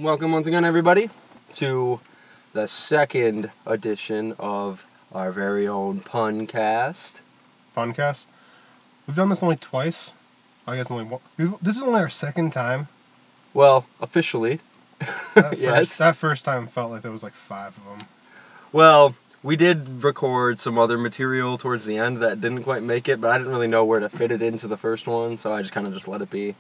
Welcome once again, everybody, to the second edition of our very own Puncast. Puncast? We've done this only twice. I guess only one. This is only our second time. Well, officially. Yes. That first time felt like there was like 5 of them. Well, we did record some other material towards the end that didn't quite make it, but I didn't really know where to fit it into the first one, so I just kind of just let it be.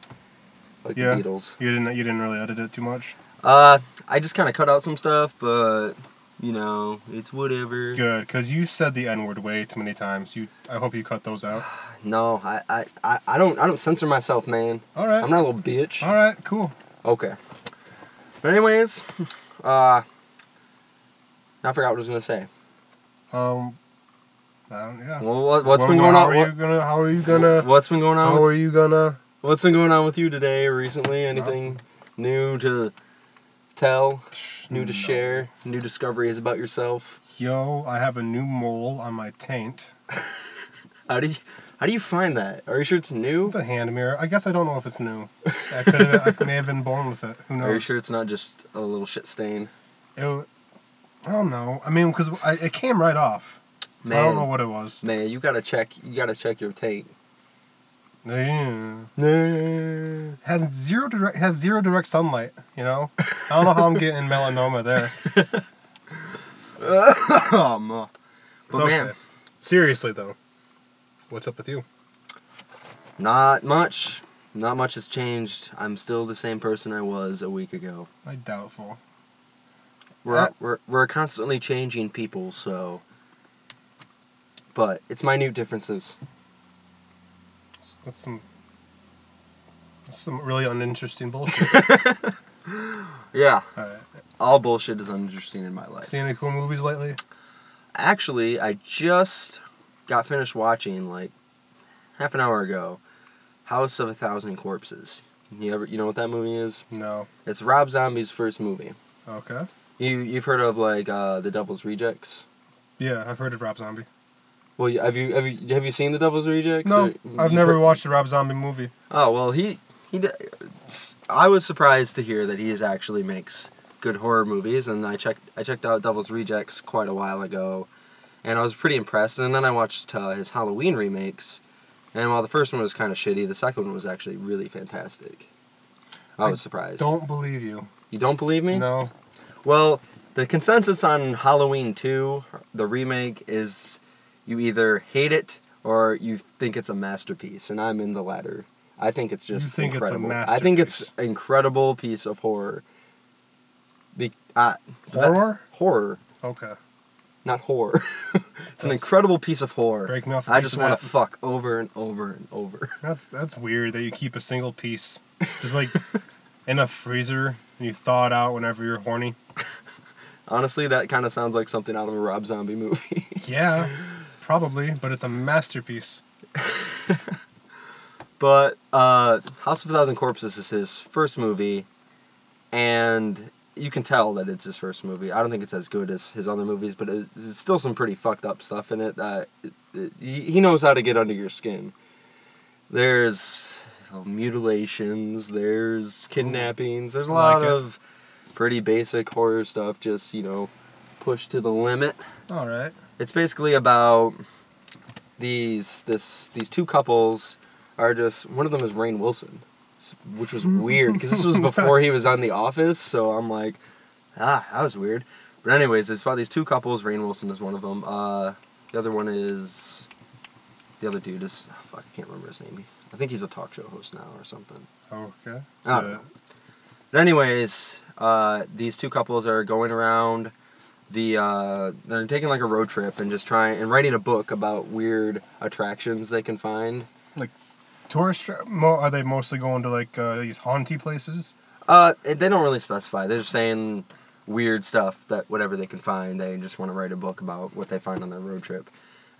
Like the Beatles. You didn't really edit it too much? I just kind of cut out some stuff, but, you know, it's whatever. Good, because you said the N-word way too many times. I hope you cut those out. No, I don't censor myself, man. All right. I'm not a little bitch. All right, cool. Okay. But anyways, now I forgot what I was gonna say. Yeah. Well, what's been going on? How are you gonna? What's been going on? How are you gonna? What's been going on with you today or recently? Anything new to tell? New to share? New discoveries about yourself? Yo, I have a new mole on my taint. How do you find that? Are you sure it's new? The hand mirror. I guess I don't know if it's new. I may have been born with it. Who knows? Are you sure it's not just a little shit stain? I don't know. I mean, because it came right off. So I don't know what it was. Man, you gotta check your taint. Has zero direct sunlight. You know. I don't know how I'm getting melanoma there. But okay. Man, seriously though, what's up with you? Not much. Not much has changed. I'm still the same person I was a week ago. I doubtful. We're constantly changing people, so. But it's minute differences. That's some really uninteresting bullshit. Yeah. All right. All bullshit is uninteresting in my life. See any cool movies lately? Actually, I just got finished watching like half an hour ago, House of 1,000 Corpses. You know what that movie is? No. It's Rob Zombie's first movie. Okay. You've heard of like The Devil's Rejects? Yeah, I've heard of Rob Zombie. Well, have you seen The Devil's Rejects? No, I've never watched a Rob Zombie movie. Oh well, I was surprised to hear that he actually makes good horror movies, and I checked out Devil's Rejects quite a while ago, and I was pretty impressed. And then I watched his Halloween remakes, and while the first one was kind of shitty, the second one was actually really fantastic. I was surprised. Don't believe you. You don't believe me? No. Well, the consensus on Halloween 2, the remake, is you either hate it or you think it's a masterpiece, and I'm in the latter. I think it's just incredible. It's a masterpiece. I think it's an incredible piece of horror. Horror? Horror. Okay. Not horror. It's an incredible piece of horror. Breaking off I just want to fuck over and over and over. That's weird that you keep a single piece just like in a freezer and you thaw it out whenever you're horny. Honestly, that kind of sounds like something out of a Rob Zombie movie. Yeah, probably, but it's a masterpiece. But House of 1,000 Corpses is his first movie, and you can tell that it's his first movie. I don't think it's as good as his other movies, but there's still some pretty fucked up stuff in it that he knows how to get under your skin. There's mutilations, there's kidnappings, there's a lot of pretty basic horror stuff, just, pushed to the limit. All right. It's basically about these two couples are just, one of them is Rainn Wilson, which was weird, because this was before he was on The Office, so I'm like, that was weird. But anyways, it's about these two couples. Rainn Wilson is one of them. The other one is, the other dude is, I can't remember his name. I think he's a talk show host now or something. Okay. I don't know. But anyways, these two couples are going around they're taking like a road trip and just writing a book about weird attractions they can find. Like tourist are they mostly going to like these haunty places? They don't really specify. They're just saying weird stuff that whatever they can find. They just want to write a book about what they find on their road trip.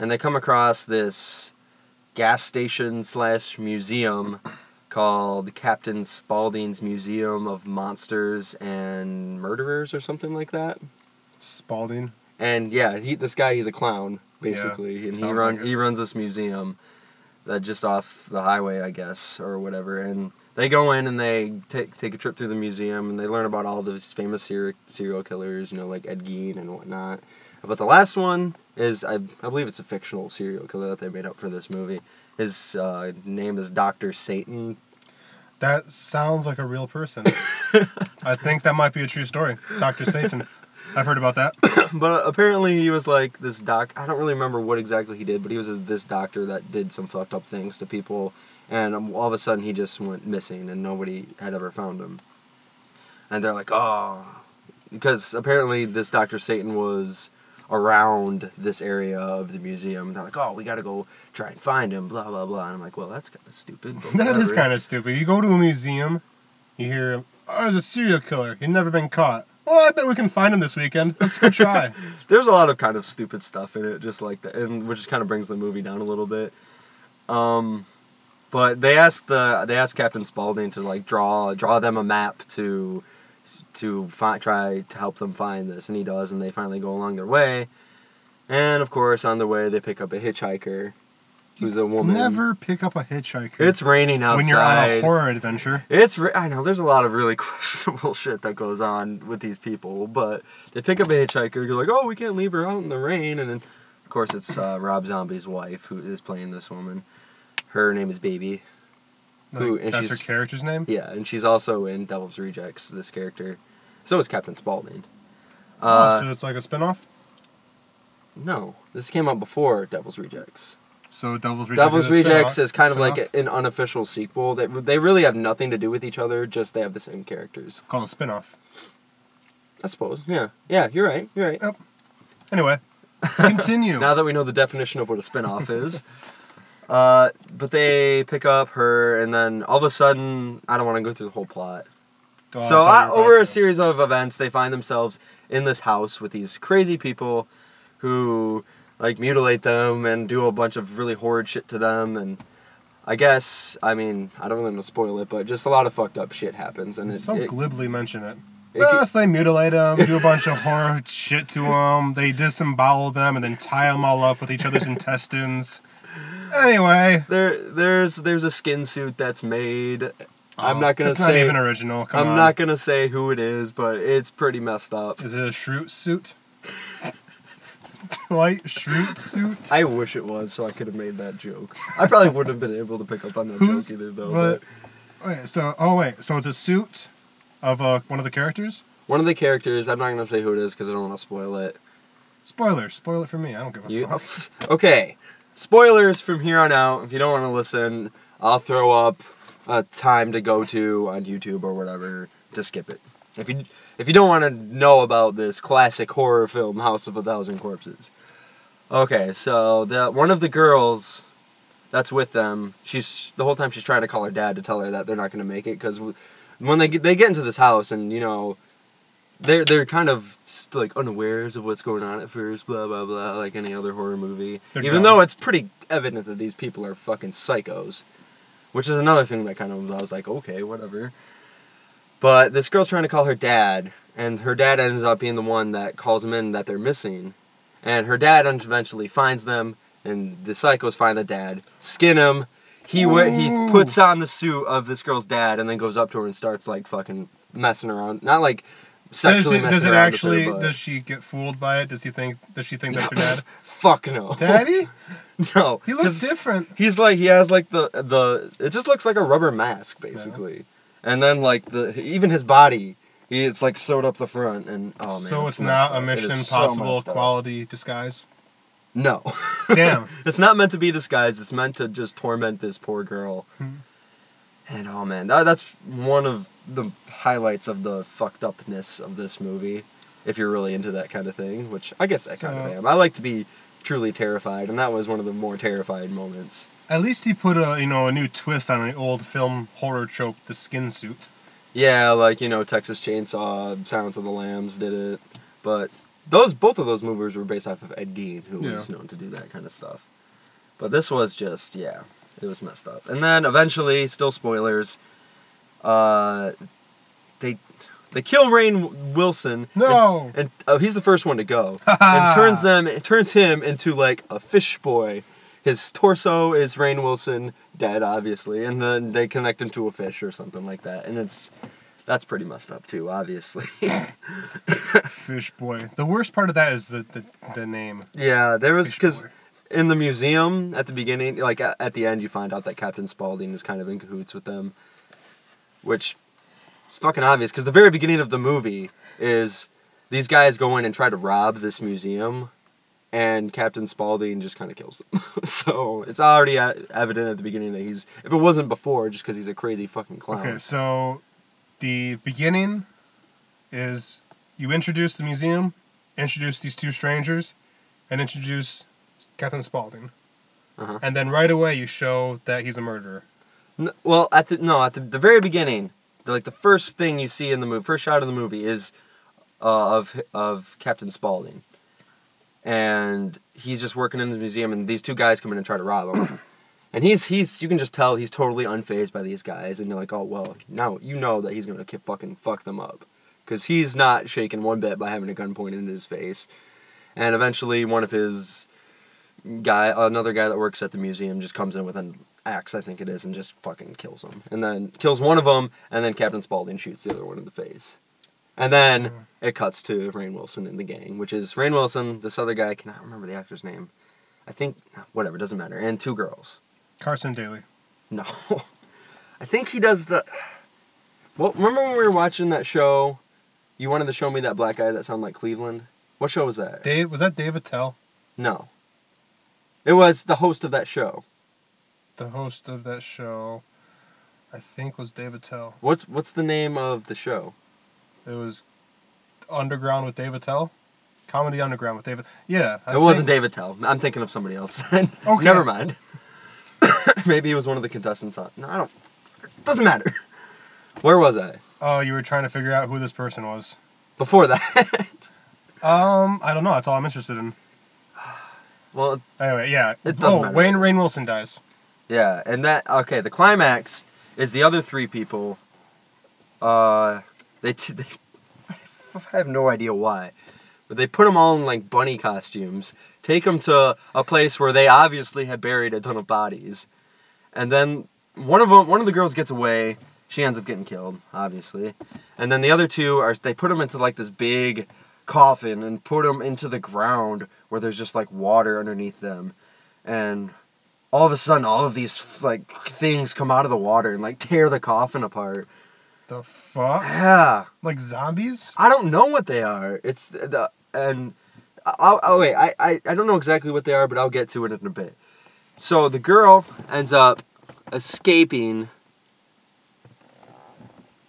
And they come across this gas station / museum called Captain Spaulding's Museum of Monsters and Murderers or something like that. Spaulding. And yeah, this guy, he's a clown basically, yeah, and he runs this museum that just off the highway, I guess, or whatever. And they go in and they take a trip through the museum and they learn about all those famous serial killers, like Ed Gein and whatnot. But the last one is, I believe it's a fictional serial killer that they made up for this movie. His name is Dr. Satan. That sounds like a real person. I think that might be a true story. Dr. Satan. I've heard about that. But apparently he was like this I don't really remember what exactly he did, but he was this doctor that did some fucked up things to people. And all of a sudden he just went missing and nobody had ever found him. And they're like, oh. Because apparently this Dr. Satan was around this area of the museum. They're like, oh, we gotta go try and find him, blah, blah, blah. And I'm like, well, that's kind of stupid. That is kind of stupid. You go to a museum, you hear, oh, there's a serial killer. He's never been caught. Well, I bet we can find him this weekend. Let's go try. There's a lot of kind of stupid stuff in it, just like that, and which kind of brings the movie down a little bit. But they asked Captain Spaulding to like draw them a map to try to help them find this, and he does, and they finally go along their way. And of course, on the way, they pick up a hitchhiker, who's a woman. Never pick up a hitchhiker. It's raining outside. When you're on a horror adventure. I know, there's a lot of really questionable shit that goes on with these people, but they pick up a hitchhiker, they're like, oh, we can't leave her out in the rain, and then, of course, it's Rob Zombie's wife who is playing this woman. Her name is Baby. That's her character's name? Yeah, and she's also in Devil's Rejects, this character. So is Captain Spaulding. So it's like a spinoff? No, this came out before Devil's Rejects. So Devil's Rejects is kind of like an unofficial sequel. They really have nothing to do with each other, just they have the same characters. Called a spinoff. I suppose, yeah. Yeah, you're right. Yep. Anyway, continue. Now that we know the definition of what a spinoff is. But they pick up her, and then all of a sudden, I don't want to go through the whole plot. Over a series of events, they find themselves in this house with these crazy people who like mutilate them and do a bunch of really horrid shit to them. And I guess, I don't really want to spoil it, but just a lot of fucked up shit happens. And glibly mention it. Yes, they mutilate them, do a bunch of horror shit to them. They disembowel them and then tie them all up with each other's intestines. Anyway, there's a skin suit that's made. I'm not gonna say. It's not even original. I'm not gonna say who it is, but it's pretty messed up. Is it a shroot suit? White shroot suit? I wish it was, so I could have made that joke. I probably wouldn't have been able to pick up on that joke either, though. So it's a suit of one of the characters? One of the characters. I'm not gonna say who it is because I don't want to spoil it. Spoil it for me. I don't give a fuck. Okay. Spoilers from here on out. If you don't want to listen, I'll throw up a time to go to on YouTube or whatever to skip it. If you don't want to know about this classic horror film, House of a Thousand Corpses. Okay, so one of the girls that's with them, the whole time she's trying to call her dad to tell her that they're not going to make it, because when they get into this house and they're kind of like unawares of what's going on at first, blah blah blah, like any other horror movie. Even though it's pretty evident that these people are fucking psychos, which is another thing that I was like, okay, whatever. But this girl's trying to call her dad, and her dad ends up being the one that calls them in that they're missing, and her dad eventually finds them, and the psychos find the dad, skin him. He puts on the suit of this girl's dad, and then goes up to her and starts like fucking messing around, not like. Does she get fooled by it? Does she think that's her dad? Fuck no. Daddy? No. He looks different. He has like the it just looks like a rubber mask basically. Yeah. And then like even his body, it's like sewed up the front, and oh man. So it's not a Mission Impossible quality disguise? No. Damn. It's not meant to be disguised. It's meant to just torment this poor girl. And oh man, that's one of the highlights of the fucked upness of this movie, if you're really into that kind of thing, which I guess I kind of am. I like to be truly terrified, and that was one of the more terrified moments. At least he put a new twist on an old film horror trope, the skin suit. Yeah, like, Texas Chainsaw, Silence of the Lambs did it, but both of those movies were based off of Ed Gein, who was known to do that kind of stuff. But this was just, it was messed up. And then eventually, still spoilers, they kill Rainn Wilson. No. And he's the first one to go. And turns him into like a fish boy his torso is Rainn Wilson, dead, obviously, and then they connect him to a fish or something like that, and that's pretty messed up too, obviously. Fish boy. The worst part of that is the name. Yeah, there was, Fish because boy. in the museum at the beginning, like at the end, you find out that Captain Spaulding is kind of in cahoots with them, which is fucking obvious, because the very beginning of the movie is these guys go in and try to rob this museum, and Captain Spaulding just kind of kills them. So it's already evident at the beginning that he's, if it wasn't before, just because he's a crazy fucking clown. Okay, so the beginning is you introduce the museum, introduce these two strangers, and introduce Captain Spaulding. Uh-huh. And then right away you show that he's a murderer. Well, at the very beginning, the first thing you see in the movie, first shot of the movie is of Captain Spaulding, and he's just working in his museum, and these two guys come in and try to rob him, and he's you can just tell he's totally unfazed by these guys, and you're like, oh well, now you know that he's gonna fucking fuck them up, because he's not shaken one bit by having a gun pointed into his face, and eventually one of his another guy that works at the museum just comes in with an axe, I think it is, and just fucking kills him. And then kills one of them, and then Captain Spaulding shoots the other one in the face. And then it cuts to Rainn Wilson and the gang, which is Rainn Wilson, this other guy, I cannot remember the actor's name. I think, whatever, doesn't matter. And two girls. Carson Daly. No. I think he does the... Well, remember when we were watching that show, you wanted to show me that black guy that sounded like Cleveland? What show was that? Was that Dave Attell? No. It was the host of that show. The host of that show, I think, was Dave Attell. What's the name of the show? It was Underground with Dave Attell? Comedy Underground with David. Yeah. It wasn't Dave Attell. I'm thinking of somebody else then. Okay. Never mind. Maybe he was one of the contestants on... No, I don't... It doesn't matter. Where was I? Oh, you were trying to figure out who this person was. Before that. I don't know. That's all I'm interested in. Well... Anyway, yeah. It doesn't matter. Rainn Wilson dies. Yeah, and that... Okay, the climax is the other three people... They I have no idea why, but they put them all in like bunny costumes, take them to a place where they obviously had buried a ton of bodies, and then one of the girls gets away. She ends up getting killed, obviously, and then the other two they put them into like this big coffin and put them into the ground where there's just like water underneath them, and all of a sudden all of these like things come out of the water and like tear the coffin apart. The fuck? Yeah. Like zombies? I don't know what they are. I don't know exactly what they are, but I'll get to it in a bit. So the girl ends up escaping.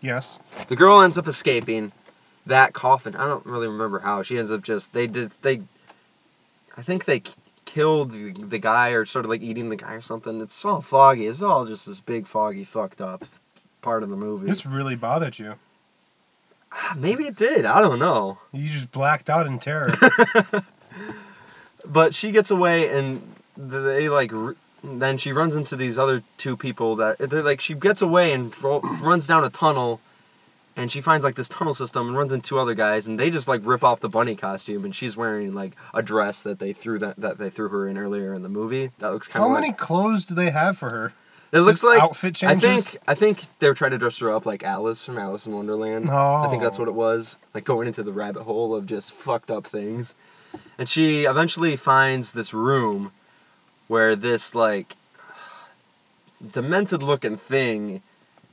Yes. The girl ends up escaping that coffin. I don't really remember how. She ends up I think they killed the guy or started like eating the guy or something. It's all foggy. It's all just this big foggy fucked up part of the movie. This really bothered you. Maybe it did. I don't know. You just blacked out in terror. But she gets away, and they like. Then she runs into these other two people that they're like. She gets away and runs down a tunnel, and she finds like this tunnel system and runs into two other guys, and they just like rip off the bunny costume, and she's wearing like a dress that they threw her in earlier in the movie. That looks kind of. How many clothes do they have for her? It looks like outfit changes. I think they were trying to dress her up like Alice from Alice in Wonderland. Oh. I think that's what it was. Like going into the rabbit hole of just fucked up things. And she eventually finds this room where this like demented looking thing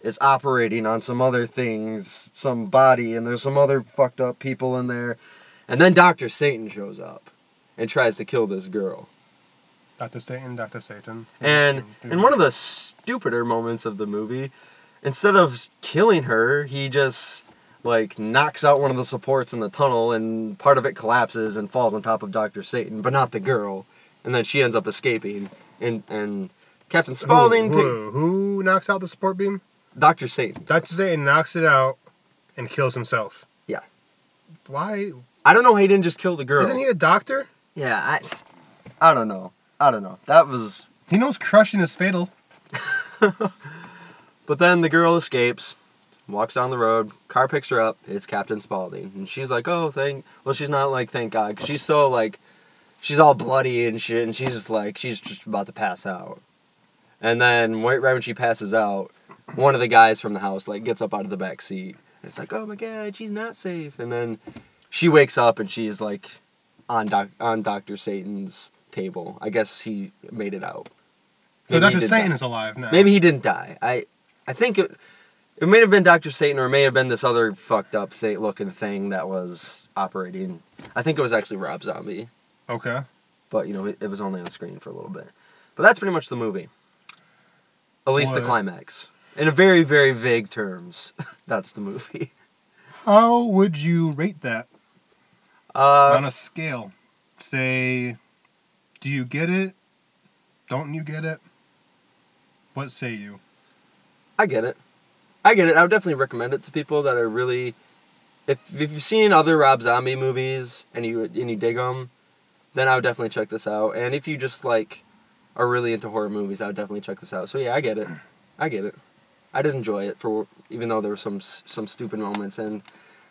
is operating on some other things, some body, and there's some other fucked up people in there. And then Dr. Satan shows up and tries to kill this girl. Dr. Satan. And in one of the stupider moments of the movie, instead of killing her, he just like knocks out one of the supports in the tunnel, and part of it collapses and falls on top of Dr. Satan, but not the girl. And then she ends up escaping. And Captain Spaulding... Who knocks out the support beam? Dr. Satan. Dr. Satan knocks it out and kills himself. Yeah. Why? I don't know how he didn't just kill the girl. Isn't he a doctor? Yeah, I don't know. That was... He knows crushing is fatal. But then the girl escapes, walks down the road, car picks her up, it's Captain Spaulding. And she's like, oh, well, she's not like, thank God. 'Cause she's so, like, she's all bloody and shit, and she's just about to pass out. And then right when she passes out, one of the guys from the house like gets up out of the back seat. And it's like, oh my god, she's not safe. And then she wakes up and she's like on Dr. Satan's table. I guess he made it out. So Dr. Satan is alive now. Maybe he didn't die. I think it may have been Dr. Satan, or it may have been this other fucked up looking thing that was operating. I think it was actually Rob Zombie. Okay. But, it was only on screen for a little bit. But that's pretty much the movie. At least the climax. In a very, very vague terms, that's the movie. How would you rate that? On a scale. Say, do you get it? Don't you get it? What say you? I get it. I would definitely recommend it to people that are really... If you've seen other Rob Zombie movies and you dig them, then I would definitely check this out. And if you just, are really into horror movies, I would definitely check this out. So yeah, I get it. I did enjoy it, even though there were some stupid moments, and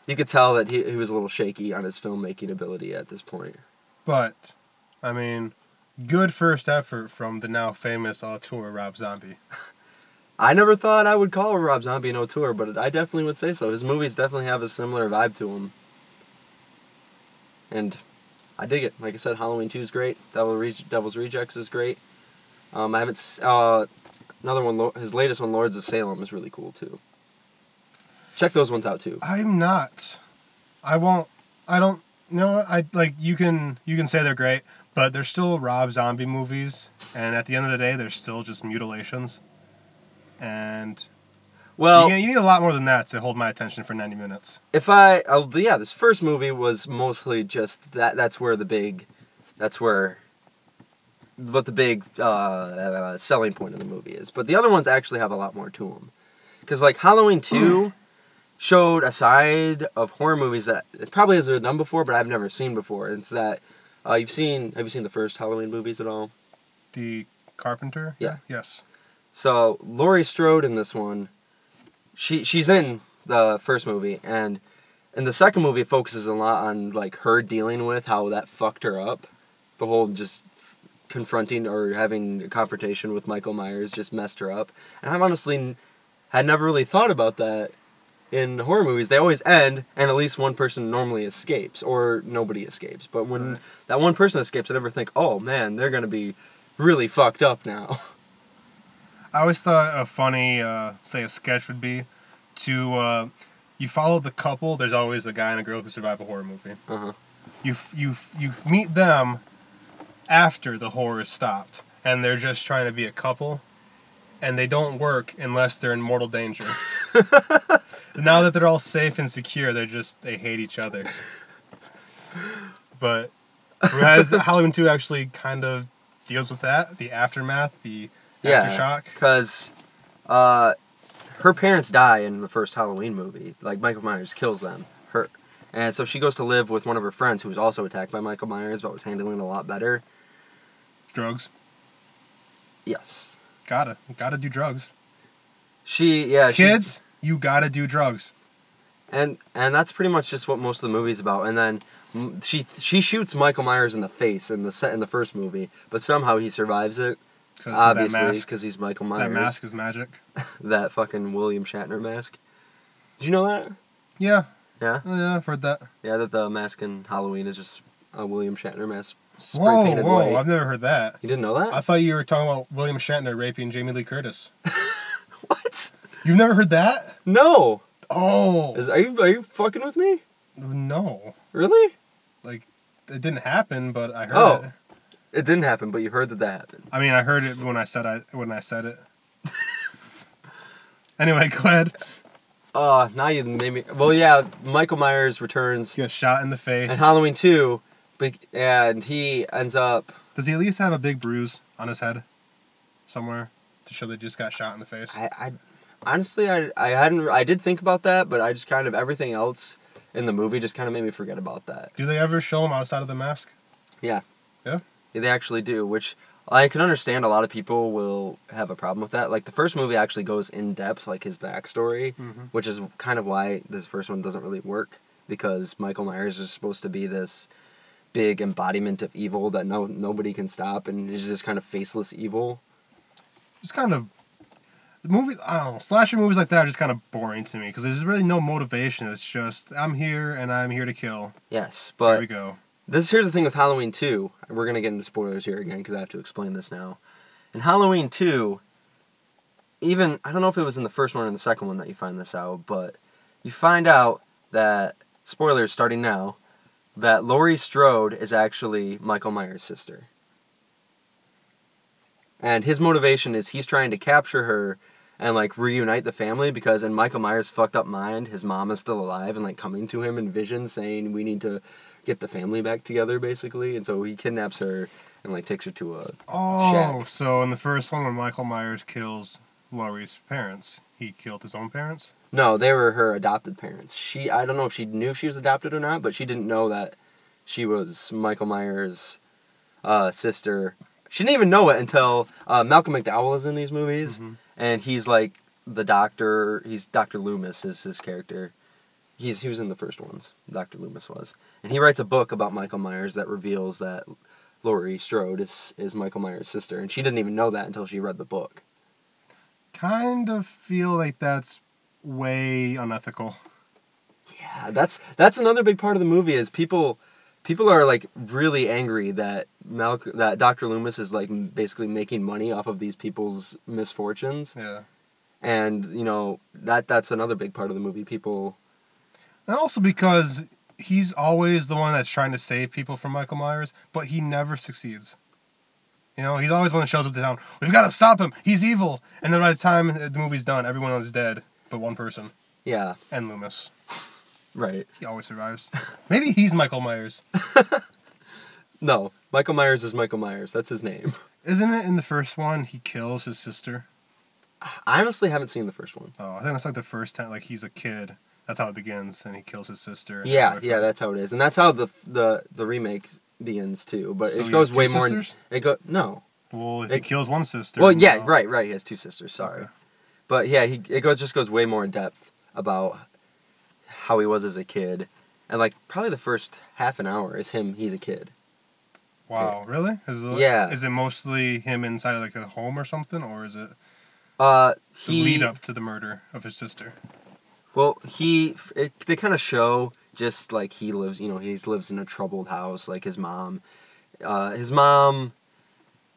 you could tell that he was a little shaky on his filmmaking ability at this point. But, good first effort from the now famous auteur Rob Zombie. I never thought I would call Rob Zombie an auteur, but I definitely would say so. His movies definitely have a similar vibe to them. And I dig it. Like I said, Halloween 2 is great. Devil's Rejects is great. I haven't... another one, his latest one, Lords of Salem, is really cool, too. Check those ones out, too. I'm not. I won't... I don't... You know what? You can say they're great, but they're still Rob Zombie movies, and at the end of the day, they're still just mutilations. And... Well... You need a lot more than that to hold my attention for 90 minutes. This first movie was mostly just... That's where the big... What the big selling point of the movie is. But the other ones actually have a lot more to them. Because, Halloween 2 showed a side of horror movies that it probably has been done before, but I've never seen before. It's that, have you seen the first Halloween movies at all? The Carpenter? Yeah. Yes. So, Laurie Strode in this one, she's in the first movie, and in the second movie it focuses a lot on, her dealing with how that fucked her up. The whole just... confronting or having a confrontation with Michael Myers just messed her up. And I've honestly had never really thought about that in horror movies. They always end, and at least one person normally escapes, or nobody escapes. But when that one person escapes, I never think, oh man, they're going to be really fucked up now. I always thought a funny, say a sketch would be to, you follow the couple, there's always a guy and a girl who survive a horror movie. Uh-huh. You meet them after the horror is stopped, and they're just trying to be a couple, and they don't work unless they're in mortal danger. Now that they're all safe and secure, they hate each other. But whereas Halloween 2 actually kind of deals with that, the aftermath, the aftershock. Because her parents die in the first Halloween movie. Michael Myers kills them. And so she goes to live with one of her friends who was also attacked by Michael Myers, but was handling it a lot better. Drugs. Yes. Gotta do drugs. Kids, you gotta do drugs. And that's pretty much just what most of the movie's about. And then she shoots Michael Myers in the face in the first movie, but somehow he survives it. Obviously, because he's Michael Myers. That mask is magic. That fucking William Shatner mask. Did you know that? Yeah. Yeah? Yeah, I've heard that. Yeah, that the mask in Halloween is just a William Shatner mask spray painted white. I've never heard that. You didn't know that? I thought you were talking about William Shatner raping Jamie Lee Curtis. What? You've never heard that? No. Oh. Are you fucking with me? No. Really? It didn't happen, but I heard it. It didn't happen, but you heard that happened. I mean, I heard it when I said it. Anyway, go ahead. Now you made me... Well, yeah, Michael Myers returns. He gets shot in the face. In Halloween 2, and he ends up... Does he at least have a big bruise on his head somewhere to show they just got shot in the face? Honestly, I did think about that, but I just kind of... Everything else in the movie just kind of made me forget about that. Do they ever show him outside of the mask? Yeah. Yeah? Yeah, they actually do, which... I can understand a lot of people will have a problem with that. The first movie actually goes in depth, his backstory, which is kind of why this first one doesn't really work, because Michael Myers is supposed to be this big embodiment of evil that nobody can stop, and is just kind of faceless evil. Just kind of movies. I don't know. Slasher movies like that are just kind of boring to me because there's really no motivation. It's just I'm here and I'm here to kill. Yes, Here but we go. here's the thing with Halloween 2. We're gonna get into spoilers here again because I have to explain this now. In Halloween 2, even I don't know if it was in the first one or in the second one that you find this out, but you find out that, spoilers starting now, that Laurie Strode is actually Michael Myers' sister. And his motivation is he's trying to capture her and like reunite the family because in Michael Myers' fucked up mind, his mom is still alive and like coming to him in visions saying we need to get the family back together basically. And so he kidnaps her and like takes her to a shack. So in the first one when Michael Myers kills Laurie's parents, he killed his own parents? No, they were her adopted parents. I don't know if she knew she was adopted or not, but she didn't know that she was Michael Myers' sister. She didn't even know it until Malcolm McDowell is in these movies, and he's like the doctor. He's Dr. Loomis is his character. He was in the first ones. Dr. Loomis was, and he writes a book about Michael Myers that reveals that Laurie Strode is Michael Myers' sister, and she didn't even know that until she read the book. Kind of feel like that's way unethical. Yeah, that's another big part of the movie is people are like really angry that that Dr. Loomis is like basically making money off of these people's misfortunes. Yeah. And you know, that's another big part of the movie. People, And also because he's always the one that's trying to save people from Michael Myers, but he never succeeds. You know, he's always one that shows up to town. We've got to stop him. He's evil. And then by the time the movie's done, everyone is dead but one person. yeah, And Loomis. right. He always survives. Maybe he's Michael Myers. No, Michael Myers is Michael Myers. That's his name. Isn't it in the first one he kills his sister? I honestly haven't seen the first one. Oh, I think that's like the first time, like he's a kid. That's how it begins, and he kills his sister. And Yeah, that's how it is, and that's how the remake begins too. But So it he goes has way two more. sisters? No. Well, if he kills one sister. Well, yeah, no. right. He has two sisters. Sorry, Okay. but yeah, just goes way more in depth about how he was as a kid, and like probably the first half an hour is him. He's a kid. Wow, really? Yeah. Is it mostly him inside of like a home or something, or is it The the lead up to the murder of his sister? Well, they kind of show just like he lives. You know, he lives in a troubled house. Like his mom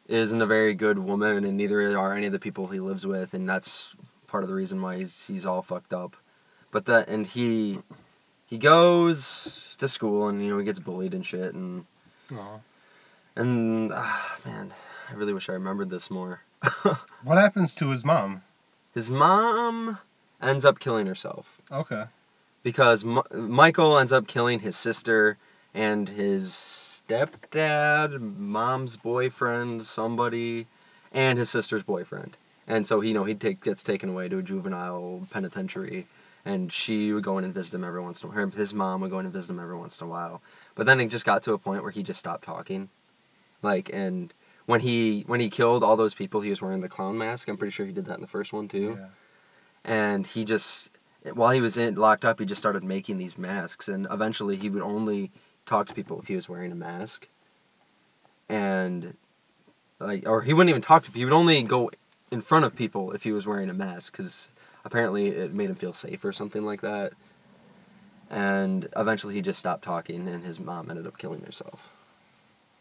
isn't a very good woman, and neither are any of the people he lives with, and that's part of the reason why he's all fucked up. But he goes to school, and you know he gets bullied and shit, and Oh. man, I really wish I remembered this more. What happens to his mom? His mom ends up killing herself Okay. because Michael ends up killing his sister and his stepdad, mom's boyfriend, somebody, and his sister's boyfriend. And so he gets taken away to a juvenile penitentiary, and she would go in and visit him every once in a while. His mom would go in and visit him every once in a while. But then it just got to a point where he just stopped talking. Like, and when he killed all those people, he was wearing the clown mask. I'm pretty sure he did that in the first one too. Yeah. And he just, while he was locked up, he just started making these masks, and eventually he would only talk to people if he was wearing a mask. And or he wouldn't even talk to people. He would only go in front of people if he was wearing a mask, because apparently it made him feel safe or something like that. And eventually he just stopped talking, and his mom ended up killing herself.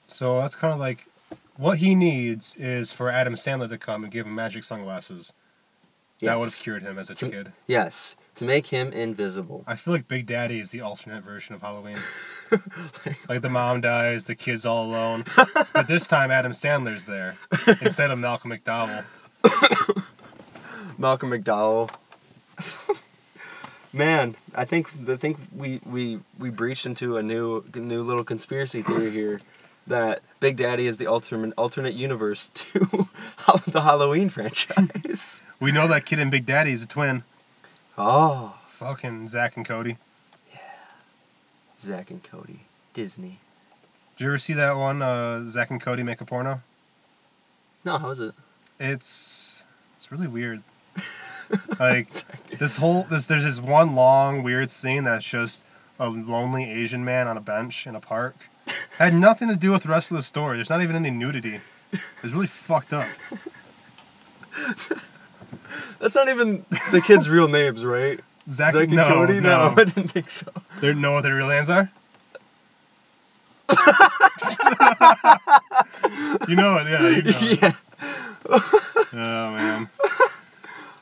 So that's kind of like what he needs is for Adam Sandler to come and give him magic sunglasses. Yes. That would have cured him as a kid. Yes, to make him invisible. I feel like Big Daddy is the alternate version of Halloween. Like the mom dies, the kid's all alone. But this time Adam Sandler's there instead of Malcolm McDowell. Malcolm McDowell. Man, I think we breached into a new little conspiracy theory here, that Big Daddy is the alternate universe to the Halloween franchise. We know that kid in Big Daddy is a twin. Oh, Fucking Zach and Cody. yeah, Zach and Cody, Disney. Did you ever see that one, Zach and Cody make a porno? No, how is it? It's really weird. Like there's this one long weird scene that's just a lonely Asian man on a bench in a park, Had nothing to do with the rest of the story. There's not even any nudity. It's really fucked up. That's not even the kids' real names, right? Zach and no, Cody? no. I didn't think so. They know what their real names are? You know it, yeah. You know Yeah. It. Oh, man.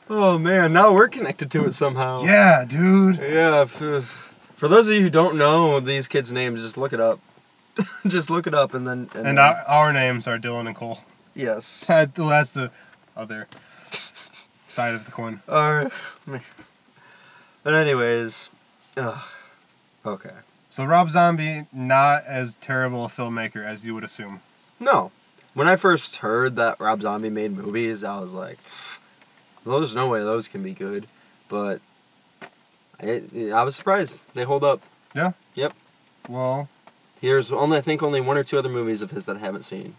Oh, man. Now we're connected to it somehow. Yeah, dude. Yeah. For those of you who don't know these kids' names, just look it up. Just look it up and then... And our names are Dylan and Cole. Yes. That's the other side of the coin. Alright. But anyways... okay. So Rob Zombie, not as terrible a filmmaker as you would assume. No. When I first heard that Rob Zombie made movies, I was like, there's no way those can be good. But I was surprised. They hold up. Yeah? Yep. Well... Here's I think only one or two other movies of his that I haven't seen.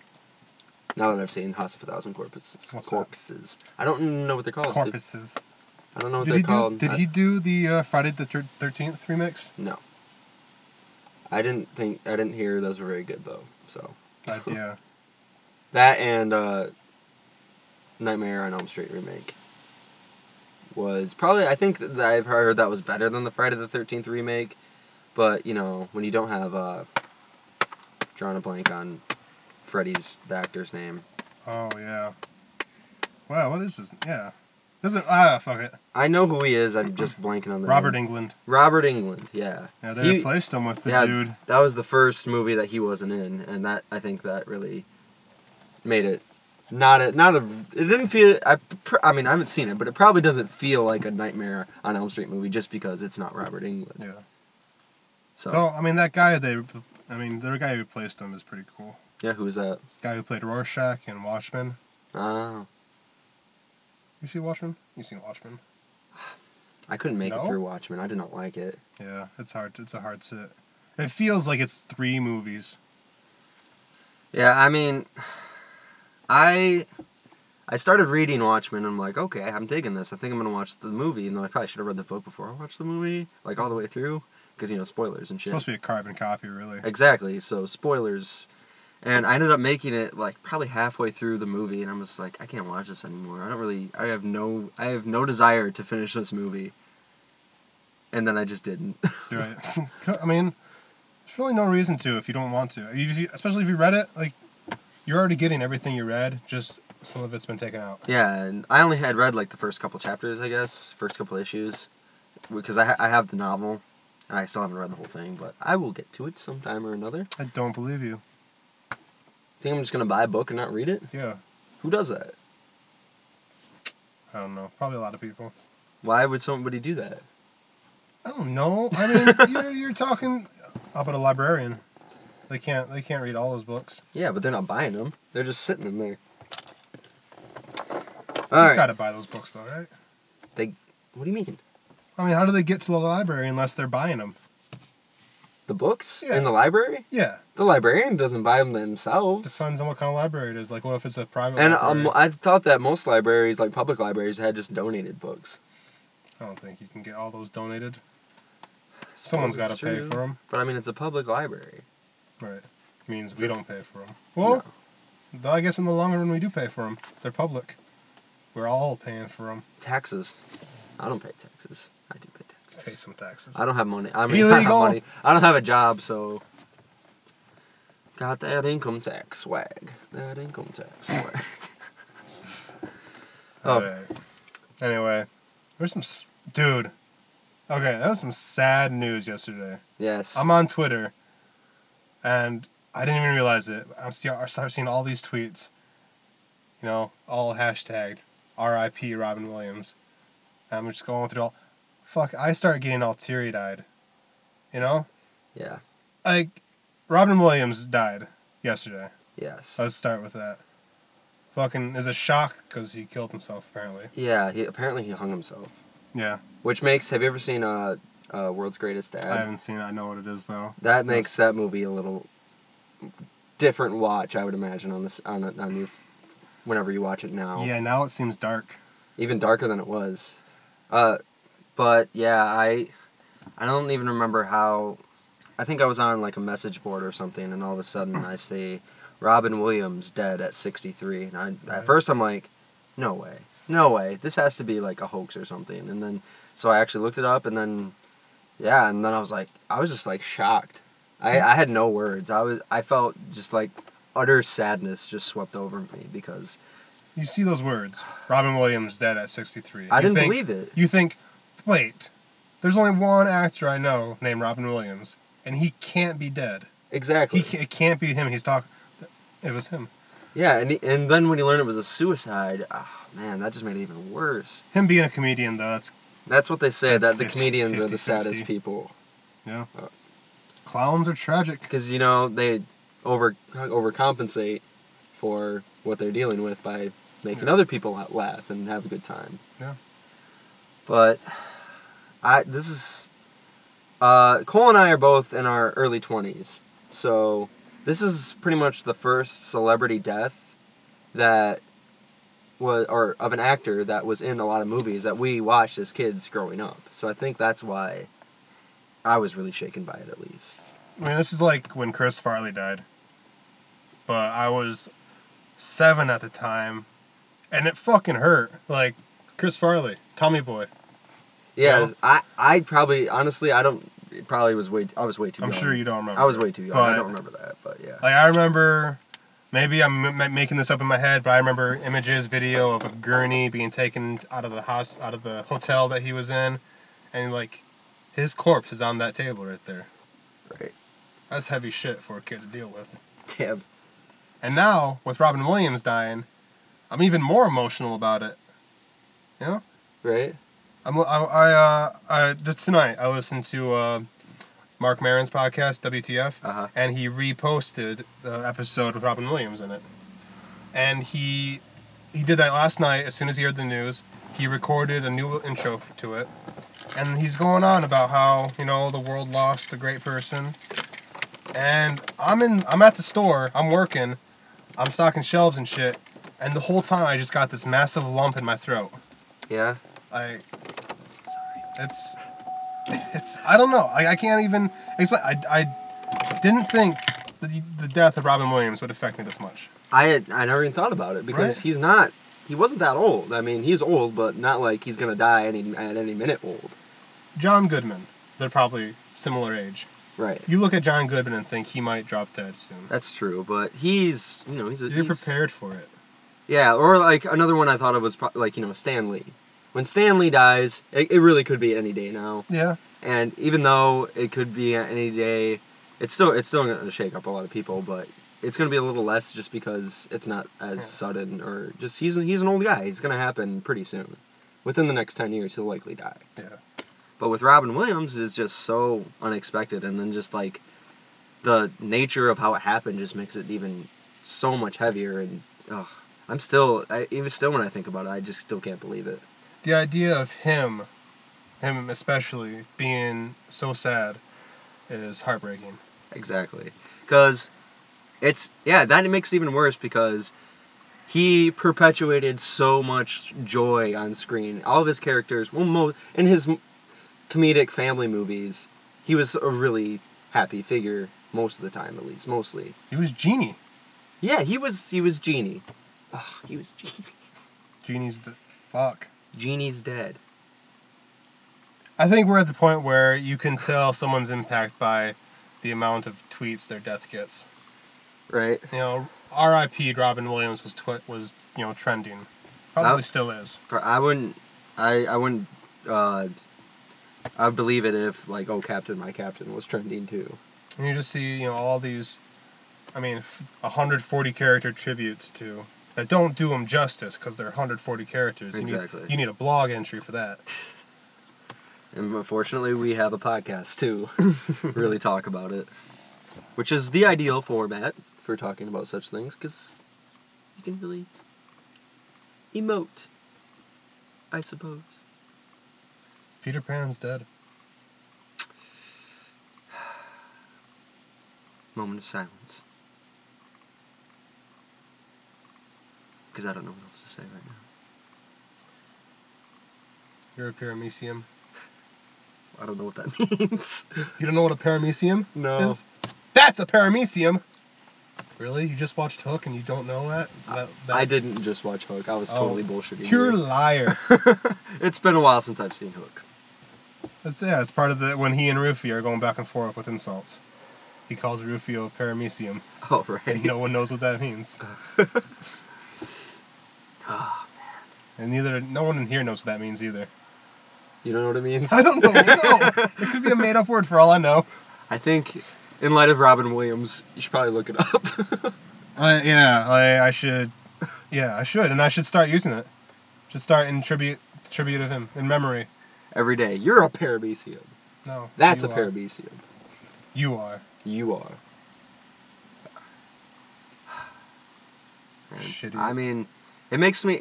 Now that I've seen House of a Thousand Corpses. What's Corpses. That? I don't know what they're called. Corpses. I don't know what they're called. Did he do the Friday the 13th remix? No. I didn't hear those were very good though. So. Yeah. That and Nightmare on Elm Street remake was probably, I think that I've heard that was better than the Friday the 13th remake, but you know, when you don't have drawing a blank on Freddy's, the actor's name. Oh yeah. Wow, what is this? Yeah. Fuck it. I know who he is, I'm just blanking on the Robert name. England. Robert England, yeah. Yeah, they replaced him with the dude. That was the first movie that he wasn't in, and that, I think that really made it it didn't feel, I mean, I haven't seen it, but it probably doesn't feel like a Nightmare on Elm Street movie just because it's not Robert England. Yeah. So. Oh, I mean, the guy who replaced him is pretty cool. Yeah, who's that? This guy who played Rorschach in Watchmen. Oh. You see Watchmen? You seen Watchmen? I couldn't make it through Watchmen. I did not like it. Yeah, it's hard. It's a hard sit. It feels like it's 3 movies. Yeah, I mean, I started reading Watchmen, and I'm like, okay, I'm digging this. I think I'm going to watch the movie, even though I probably should have read the book before I watched the movie, like all the way through, because, you know, spoilers and shit. It's supposed to be a carbon copy, really. Exactly, so spoilers. And I ended up making it, like, probably halfway through the movie, and I'm just like, I can't watch this anymore. I have no desire to finish this movie. And then I just didn't. Right. I mean, there's really no reason to if you don't want to. Especially if you read it, like, you're already getting everything you read, just some of it's been taken out. Yeah, and I only had read, like, the first couple chapters, I guess, first couple issions, because I have the novel, and I still haven't read the whole thing, but I will get to it sometime or another. I don't believe you. Think I'm just going to buy a book and not read it? Yeah. Who does that? I don't know. Probably a lot of people. Why would somebody do that? I don't know. I mean, you're talking about a librarian. They can't read all those books. Yeah, but they're not buying them. They're just sitting in there. You gotta buy those books, though, right? What do you mean? I mean, how do they get to the library unless they're buying them? The books? Yeah. In the library? Yeah. The librarian doesn't buy them themselves. Depends on what kind of library it is. Like, what if it's a private And library? I thought that most libraries, like public libraries, had just donated books. I don't think you can get all those donated. Someone's got to pay for them. But I mean, it's a public library. Right. Means we don't pay for them. Well, no. I guess in the long run we do pay for them. They're public. We're all paying for them. Taxes. I don't pay taxes. I do pay taxes. Pay some taxes. I don't have money. I mean, Illegal. I have money. I don't have a job, so got that income tax swag. That income tax swag. Oh. Right. Anyway, there's some dude. Okay, that was some sad news yesterday. Yes. I'm on Twitter, and I didn't even realize it. I started seeing all these tweets. You know, all hashtagged R.I.P. Robin Williams. And I'm just going through all. Fuck, I started getting all teary-eyed. You know? Yeah. Like, Robin Williams died yesterday. Yes. Let's start with that. Fucking is a shock because he killed himself, apparently. Yeah, apparently he hung himself. Yeah. Which makes, have you ever seen World's Greatest Dad? I haven't seen it. I know what it is, though. That makes that movie a little different watch, I would imagine, on your whenever you watch it now. Yeah, now it seems dark. Even darker than it was. But yeah, I don't even remember how. I think I was on like a message board or something, and all of a sudden I see Robin Williams dead at 63. And at first I'm like, no way, no way, this has to be like a hoax or something. And then so I actually looked it up, and then and then I was just like shocked. I had no words. I felt just like utter sadness just swept over me because You see those words, Robin Williams dead at 63. I didn't believe it. You think, wait, there's only one actor I know named Robin Williams, and he can't be dead. Exactly. It can't be him. It was him. Yeah, and then when you learn it was a suicide, man, that just made it even worse. Him being a comedian, though, That's what they say, that the 50, comedians are the 50. saddest people. Yeah. Clowns are tragic. Because, they overcompensate for what they're dealing with by making other people laugh and have a good time. Yeah. But Cole and I are both in our early 20s, so this is pretty much the first celebrity death that or of an actor that was in a lot of movies that we watched as kids growing up. So I think that's why I was really shaken by it, at least. I mean, this is like when Chris Farley died. But I was 7 at the time, and it fucking hurt. Like, Chris Farley, Tommy Boy. Yeah, No? I probably, honestly, I was way too young. I'm sure you don't remember. I was way too young. But, I don't remember that, but yeah. Like, I remember, maybe I'm making this up in my head, but I remember video of a gurney being taken out of the hotel that he was in, and like, his corpse is on that table right there. Right. That's heavy shit for a kid to deal with. Damn. And now, with Robin Williams dying, I'm even more emotional about it. You know? Right. Just tonight I listened to Mark Maron's podcast, WTF, and he reposted the episode with Robin Williams in it. And he did that last night. As soon as he heard the news, he recorded a new intro to it, and he's going on about how the world lost a great person. And I'm at the store. I'm working. I'm stocking shelves and shit. And the whole time I just got this massive lump in my throat. Yeah. Sorry. It's I don't know. I can't even explain. I didn't think the death of Robin Williams would affect me this much. I never even thought about it because Right? he wasn't that old. I mean, he's old, but not like he's gonna die at any minute old. John Goodman. They're probably similar age. Right. You look at John Goodman and think he might drop dead soon. That's true, but he's You're prepared for it. Yeah, or like another one I thought of was Stan Lee. When Stan Lee dies, it really could be any day now. Yeah. And even though it could be any day, it's still going to shake up a lot of people, but it's going to be a little less just because it's not as sudden, or just he's an old guy. It's going to happen pretty soon. Within the next 10 years, he'll likely die. Yeah. But with Robin Williams, it's just so unexpected, and then just like the nature of how it happened just makes it even so much heavier. And even still when I think about it, I just still can't believe it. The idea of him especially, being so sad is heartbreaking. Exactly. Because that makes it even worse because he perpetuated so much joy on screen. All of his characters, in his comedic family movies, he was a really happy figure most of the time, at least, mostly. He was Genie. Yeah, he was Genie. He was Genie. Genie's the fuck. Genie's dead. I think we're at the point where you can tell someone's impact by the amount of tweets their death gets. Right. R.I.P. Robin Williams was trending. Probably still is. I wouldn't. I'd believe it if "Oh Captain, My Captain" was trending too. And you just see all these, 140 character tributes to that don't do them justice because they're 140 characters. Exactly. You need a blog entry for that. And unfortunately, we have a podcast to really talk about it, which is the ideal format for talking about such things because you can really emote, I suppose. Peter Pan's dead. Moment of silence. Because I don't know what else to say right now. You're a paramecium. I don't know what that means. You don't know what a paramecium No. is? That's a paramecium! Really? You just watched Hook and you don't know that? I didn't just watch Hook. I was totally bullshitting Pure you. liar. It's been a while since I've seen Hook. It's part of when he and Rufio are going back and forth with insults. He calls Rufio a paramecium. Oh, right. And no one knows what that means. Oh, And no one in here knows what that means either. you don't know what it means? I don't know. No. It could be a made-up word for all I know. I think, in light of Robin Williams, you should probably look it up. I should. Yeah, I should, and I should start using it. Just start in tribute of him, in memory. Every day. You're a paramecium. No. That's a you are. paramecium. You are. You are. And, Shitty. I mean, it makes me.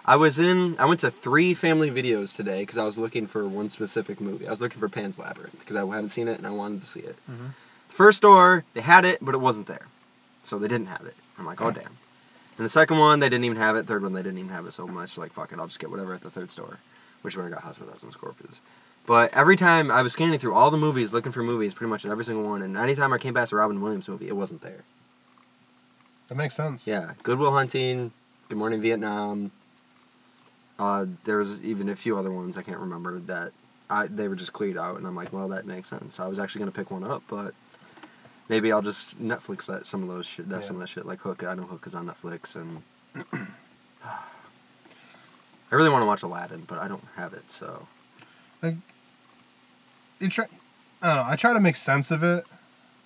I went to 3 family videos today because I was looking for one specific movie. I was looking for Pan's Labyrinth because I haven't seen it and I wanted to see it. Mm-hmm. The first store, they had it, but it wasn't there. So they didn't have it. I'm like, oh, damn. And the second one, they didn't even have it. Third one, they didn't even have it so much. Like, fuck it, I'll just get whatever at the third store. Which is where I got House of a Thousand Corpses. But every time I was scanning through all the movies, looking for movies, pretty much in every single one, and anytime I came past a Robin Williams movie, it wasn't there. That makes sense. Yeah, Good Will Hunting, Good Morning Vietnam. There was even a few other ones I can't remember that they were just cleared out, and I'm like, well, that makes sense. I was actually gonna pick one up, but maybe I'll just Netflix some of those shit. Some of that shit, like Hook. I know Hook is on Netflix, and I really want to watch Aladdin, but I don't have it, so. Like, I don't know. I try to make sense of it,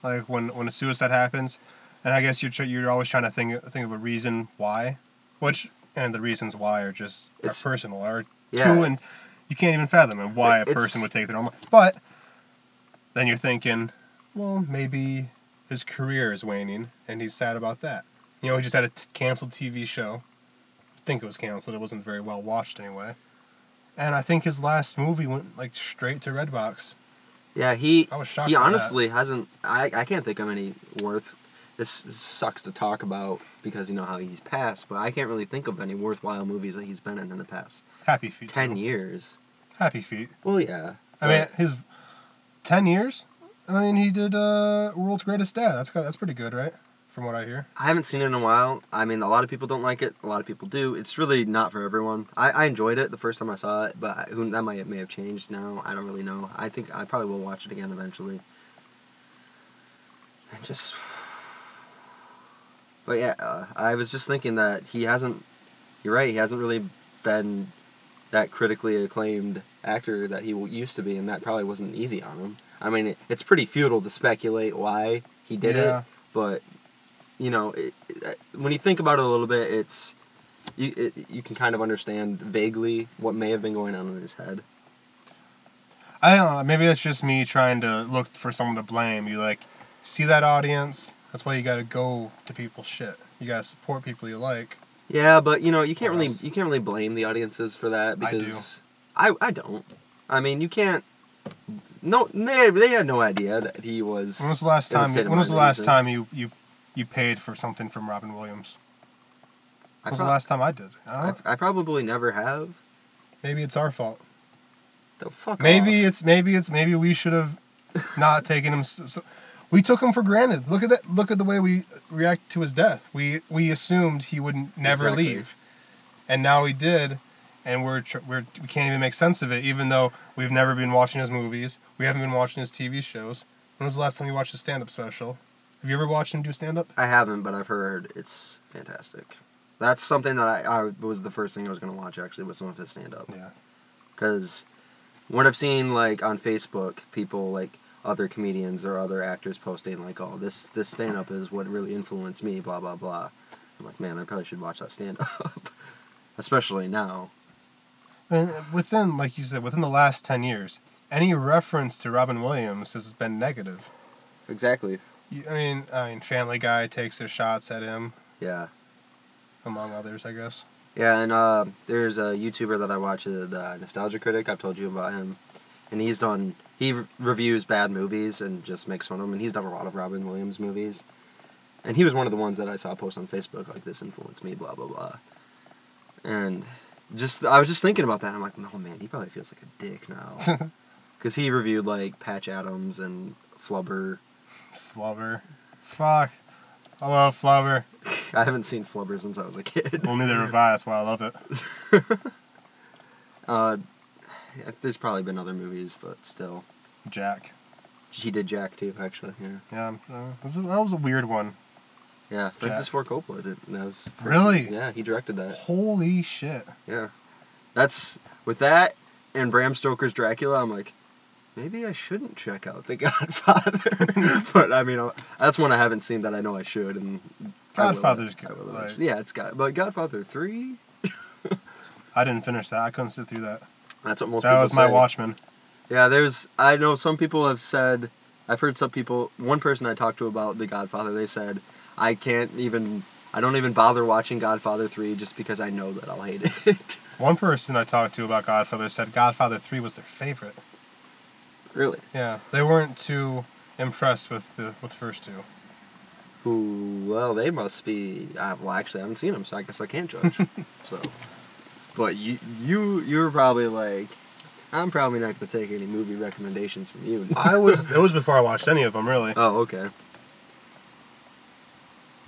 like when a suicide happens, and I guess you're always trying to think of a reason why, and the reasons why are just are personal, or two, and you can't even fathom why a person would take their own life. But then you're thinking, well, maybe his career is waning, and he's sad about that. You know, he just had a canceled TV show. I think it was canceled. It wasn't very well watched anyway. And I think his last movie went like straight to Redbox. Yeah, I was shocked he by honestly hasn't. I can't think of any worth. This sucks to talk about because you know how he's passed, but I can't really think of any worthwhile movies that he's been in the past. Happy Feet. 10 years. Happy Feet. Well, yeah. I mean, his 10 years. I mean, he did World's Greatest Dad. That's pretty good, right? From what I hear. I haven't seen it in a while. I mean, a lot of people don't like it. A lot of people do. It's really not for everyone. I enjoyed it the first time I saw it, but that may have changed now. I don't really know. I think I probably will watch it again eventually. And just... But yeah, I was just thinking that he hasn't... You're right, he hasn't really been that critically acclaimed actor that he used to be, and that probably wasn't easy on him. I mean, it's pretty futile to speculate why he did it, but... You know, when you think about it a little bit, you can kind of understand vaguely what may have been going on in his head. I don't know. Maybe it's just me trying to look for someone to blame. You see that audience. That's why you got to go to people's shit. You got to support people you like. Yeah, but you can't really blame the audiences for that because I don't. I mean, you can't. No, they had no idea that he was. When was the last time you paid for something from Robin Williams? When was the last time I did? I probably never have. Maybe it's our fault. The fuck maybe off. Maybe we should have not taken him. We took him for granted. Look at the way we reacted to his death. We assumed he would never leave, and now he did, and we can't even make sense of it. Even though we've never been watching his movies, we haven't been watching his TV shows. When was the last time you watched his stand-up special? Have you ever watched him do stand-up? I haven't, but I've heard it's fantastic. That's something that I was the first thing I was going to watch, actually, was some of his stand-up. Yeah. Because what I've seen, like, on Facebook, people, like, other comedians or other actors posting, like, oh, this stand-up is what really influenced me, blah, blah, blah. I'm like, man, I probably should watch that stand-up. Especially now. And like you said, within the last 10 years, any reference to Robin Williams has been negative. Exactly. I mean, Family Guy takes their shots at him. Yeah. Among others, I guess. Yeah, and there's a YouTuber that I watch, the Nostalgia Critic. I've told you about him. And he reviews bad movies and just makes fun of them. And he's done a lot of Robin Williams movies. And he was one of the ones that I saw post on Facebook, like, this influenced me, blah, blah, blah. And I was just thinking about that. I'm like, oh, man, he probably feels like a dick now. Because he reviewed, like, Patch Adams and Flubber. Flubber. Fuck. I love Flubber. I haven't seen Flubber since I was a kid. Well, neither have I. That's why I love it. There's probably been other movies, but still. Jack. He did Jack, too, actually, yeah. Yeah, that was a weird one. Yeah, Francis Ford Coppola did. That was really? Yeah, he directed that. Holy shit. Yeah. That's, with that and Bram Stoker's Dracula, I'm like, maybe I shouldn't check out The Godfather. But, I mean, that's one I haven't seen that I know I should. And Godfather's good. Yeah, but Godfather 3? I didn't finish that. I couldn't sit through that. That's what most people say. That was my Watchmen. Yeah, I know some people have said, I've heard some people, one person I talked to about The Godfather, they said, I don't even bother watching Godfather 3 just because I know that I'll hate it. One person I talked to about Godfather said Godfather 3 was their favorite. Really? Yeah, they weren't too impressed with the first two. Well, they must be, well, actually, I haven't seen them, so I guess I can't judge. So, but you're probably like, I'm probably not going to take any movie recommendations from you. It was before I watched any of them, really. Oh, okay.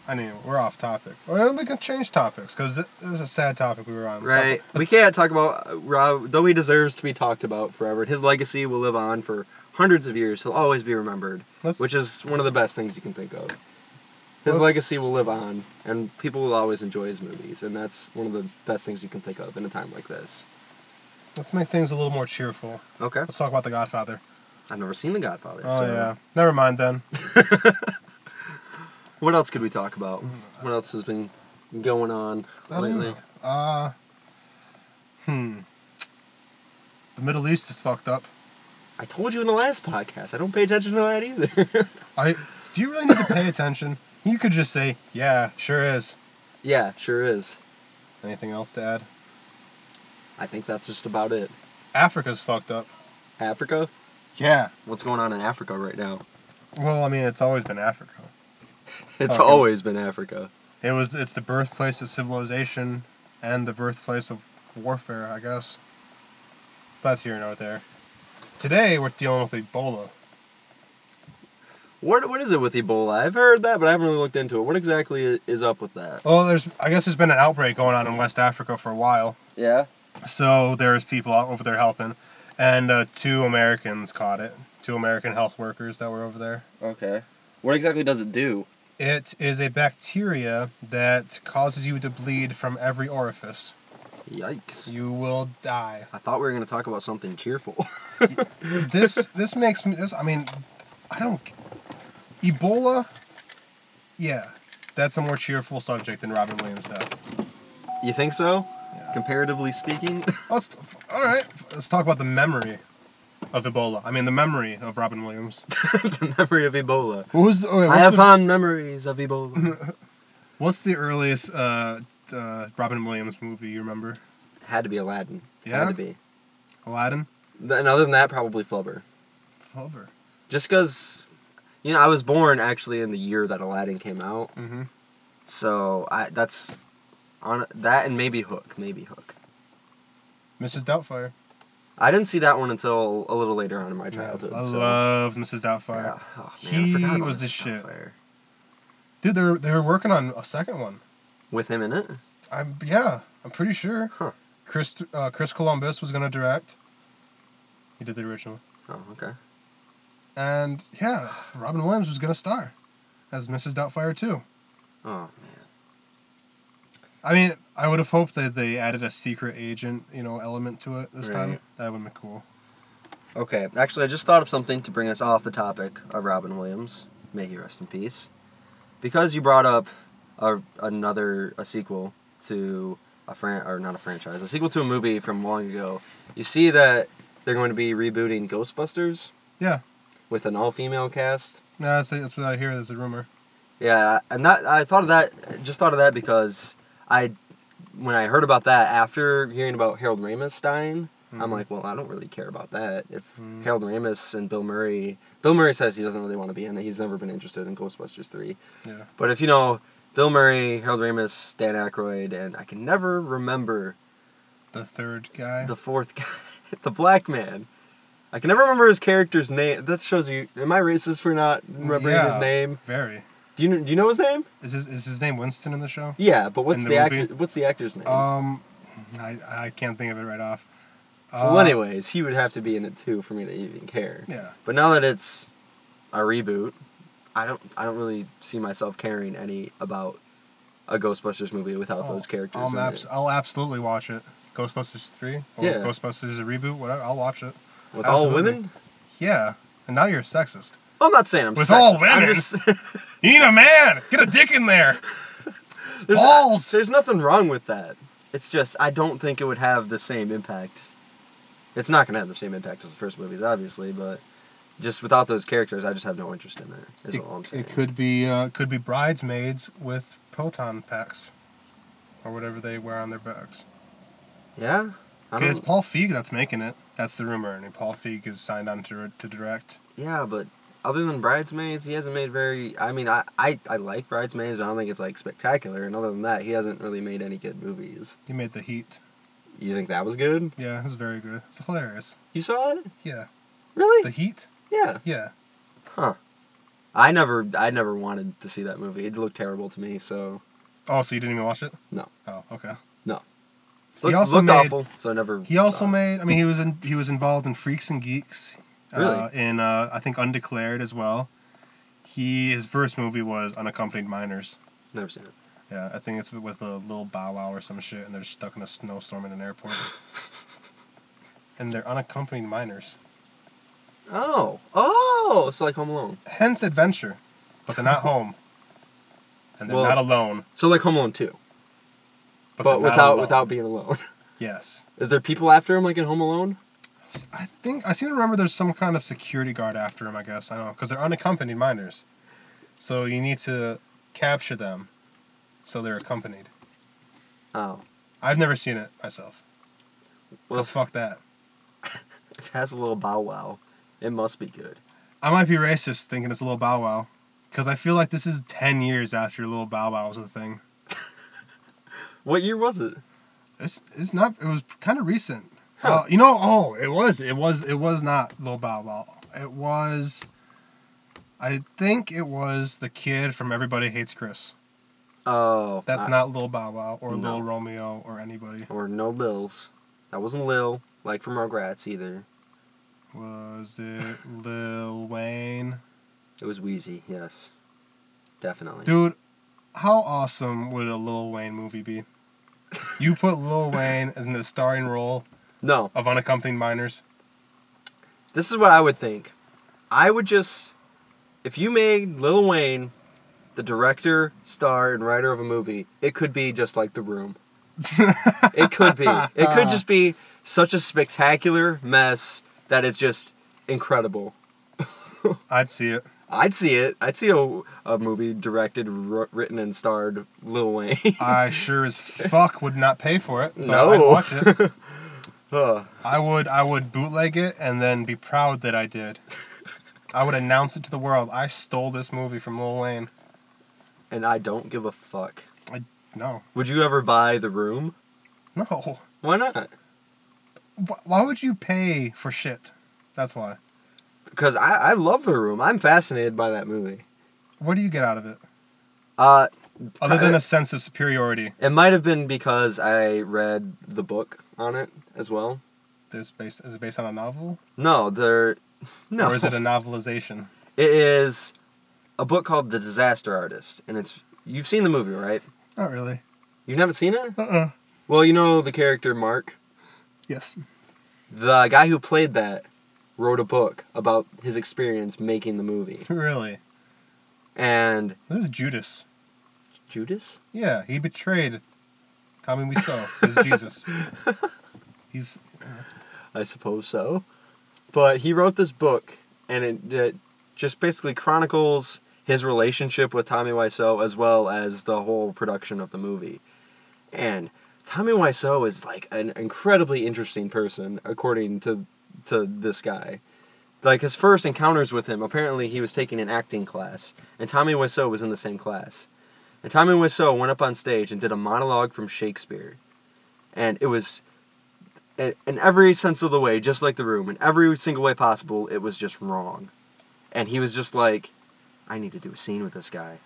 I mean, we're off topic. Well, we can change topics, because this is a sad topic we were on. Right. We can't talk about Rob, though he deserves to be talked about forever. His legacy will live on for hundreds of years. He'll always be remembered, which is one of the best things you can think of. His legacy will live on, and people will always enjoy his movies, and that's one of the best things you can think of in a time like this. Let's make things a little more cheerful. Okay. Let's talk about The Godfather. I've never seen The Godfather. Oh, yeah. Never mind, then. What else could we talk about? What else has been going on lately? The Middle East is fucked up. I told you in the last podcast. I don't pay attention to that either. Do you really need to pay attention? You could just say, yeah, sure is. Yeah, sure is. Anything else to add? I think that's just about it. Africa's fucked up. Africa? Yeah. What's going on in Africa right now? Well, I mean, it's always been Africa. It's always been Africa. It's the birthplace of civilization and the birthplace of warfare, I guess. But that's here and out there. Today, we're dealing with Ebola. What is it with Ebola? I've heard that, but I haven't really looked into it. What exactly is up with that? Well, I guess there's been an outbreak going on in West Africa for a while. Yeah? So there's people out over there helping. And 2 Americans caught it. 2 American health workers that were over there. Okay. What exactly does it do? It is a bacteria that causes you to bleed from every orifice. Yikes. You will die. I thought we were going to talk about something cheerful. This makes me... I mean, I don't... Ebola? Yeah. That's a more cheerful subject than Robin Williams' death. You think so? Yeah. Comparatively speaking? All right. Let's talk about the memory of Ebola. I mean, the memory of Robin Williams. The memory of Ebola. I have fond memories of Ebola. What's the earliest Robin Williams movie you remember? Had to be Aladdin. Yeah? Had to be. Aladdin? And other than that, probably Flubber. Flubber. Just because, I was born actually in the year that Aladdin came out. Mm-hmm. So that's on that, and maybe Hook. Mrs. Doubtfire. I didn't see that one until a little later on in my childhood. I love Mrs. Doubtfire. Yeah. Oh, man, He I forgot about was the Mrs. shit. Doubtfire. Dude, they were working on a second one. With him in it? I'm pretty sure. Huh. Chris Columbus was gonna direct. He did the original. Oh, okay. And yeah, Robin Williams was gonna star as Mrs. Doubtfire too. Oh man. I mean, I would have hoped that they added a secret agent, element to it this time. That would have been cool. Okay, actually, I just thought of something to bring us off the topic of Robin Williams. May he rest in peace. Because you brought up a sequel to a sequel to a movie from long ago. You see that they're going to be rebooting Ghostbusters? Yeah. With an all-female cast? No, that's what I hear. There's a rumor. Yeah, and I thought of that because when I heard about that after hearing about Harold Ramis dying, I'm like, well, I don't really care about that. If Harold Ramis and Bill Murray says he doesn't really want to be in it. He's never been interested in Ghostbusters 3. Yeah. But if Bill Murray, Harold Ramis, Dan Aykroyd, and I can never remember the third guy, the fourth guy, the black man. I can never remember his character's name. That shows you. Am I racist for not remembering his name? Very. Do you know his name? Is his name Winston in the show? Yeah, but what's In the the movie? actor? What's the actor's name? I can't think of it right off. Well, anyways, he would have to be in it too for me to even care. Yeah. But now that it's a reboot, I don't really see myself caring any about a Ghostbusters movie without those characters in it. I'll absolutely watch it. Ghostbusters 3 or Yeah. Ghostbusters a reboot, whatever. I'll watch it. With Absolutely. all women? Yeah. And now you're a sexist. I'm not saying I'm With sexist. all women? I'm just, You need a man. Get a dick in there. Balls. There's nothing wrong with that. It's just I don't think it would have the same impact. It's not going to have the same impact as the first movies, obviously, but just without those characters, I just have no interest in that. Is all I'm saying. It could be bridesmaids with proton packs, or whatever they wear on their backs. Yeah. It's Paul Feig that's making it. That's the rumor, and Paul Feig is signed on to direct. Yeah, but other than Bridesmaids, he hasn't made very. I mean, I like Bridesmaids, but I don't think it's like spectacular. And other than that, he hasn't really made any good movies. He made The Heat. You think that was good? Yeah, it was very good. It's hilarious. You saw it? Yeah. Really? The Heat? Yeah. Yeah. Huh. I never wanted to see that movie. It looked terrible to me. So. Oh, so you didn't even watch it? No. Oh, okay. No. He also looked made, awful, so I never. He also made. I mean, he was involved in Freaks and Geeks. Really? In I think Undeclared as well. His first movie was Unaccompanied Minors. Never seen it. Yeah, I think it's with a little Bow Wow or some shit, and they're stuck in a snowstorm in an airport. And they're unaccompanied minors. Oh, so like Home Alone. Hence adventure, but they're not home, and they're not alone. So like Home Alone 2. But without being alone. Yes. Is there people after him like in Home Alone? I seem to remember there's some kind of security guard after him. I guess I don't know because they're unaccompanied minors, so you need to capture them, so they're accompanied. Oh. I've never seen it myself. Well, fuck that. It has a little Bow Wow. It must be good. I might be racist thinking it's a little Bow Wow, because I feel like this is 10 years after Little Bow Wow was a thing. What year was it? It's not. It was kind of recent. Huh. It was not Lil Bow Wow. It was. I think it was the kid from Everybody Hates Chris. Oh. That's not Lil Bow Wow or No. Lil Romeo or anybody. Or no Lils. That wasn't Lil, like from Rugrats either. Was it Lil Wayne? It was Wheezy, yes. Definitely. Dude, how awesome would a Lil Wayne movie be? You put Lil Wayne as in the starring role No. of Unaccompanied Minors. This is what I would think. I would just... If you made Lil Wayne the director, star, and writer of a movie, it could be just like The Room. It could be. It could just be such a spectacular mess that it's just incredible. I'd see it. I'd see it. I'd see a movie directed, written, and starred Lil Wayne. I sure as fuck would not pay for it. But No. I'd watch it. Huh. I would bootleg it and then be proud that I did. I would announce it to the world. I stole this movie from Lil Wayne. And I don't give a fuck. No. Would you ever buy The Room? No. Why not? Why would you pay for shit? That's why. Because I love The Room. I'm fascinated by that movie. What do you get out of it? Other than a sense of superiority. It might have been because I read the book on it as well. Is it based on a novel? No. Or is it a novelization? It is a book called The Disaster Artist, and you've seen the movie, right? Not really. You haven't seen it? Uh-uh. Well, you know the character Mark? Yes. The guy who played that wrote a book about his experience making the movie. Really? And... This is Judas. Judas? Yeah, he betrayed Tommy Wiseau as Jesus. He's... I suppose so. But he wrote this book, and it just basically chronicles his relationship with Tommy Wiseau as well as the whole production of the movie. And Tommy Wiseau is like an incredibly interesting person, according to this guy. Like, his first encounters with him, apparently he was taking an acting class, and Tommy Wiseau was in the same class. And Tommy Wiseau went up on stage and did a monologue from Shakespeare. And it was in every sense of the way, just like The Room, in every single way possible, it was just wrong. And he was just like, I need to do a scene with this guy.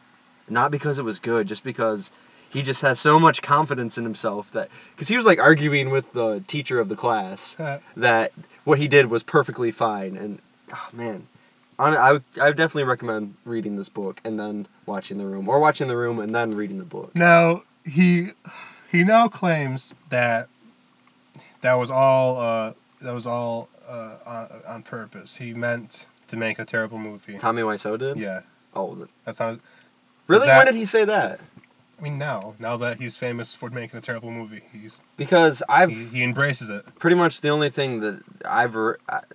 Not because it was good, just because he just has so much confidence in himself that... Because he was like arguing with the teacher of the class that what he did was perfectly fine. And, oh man, I would definitely recommend reading this book and then watching The Room. Or watching The Room and then reading the book. Now, he now claims that was all on purpose. He meant to make a terrible movie. Tommy Wiseau did? Yeah. Oh, that's not... Really? When did he say that? I mean, now that he's famous for making a terrible movie, because he embraces it. Pretty much the only thing that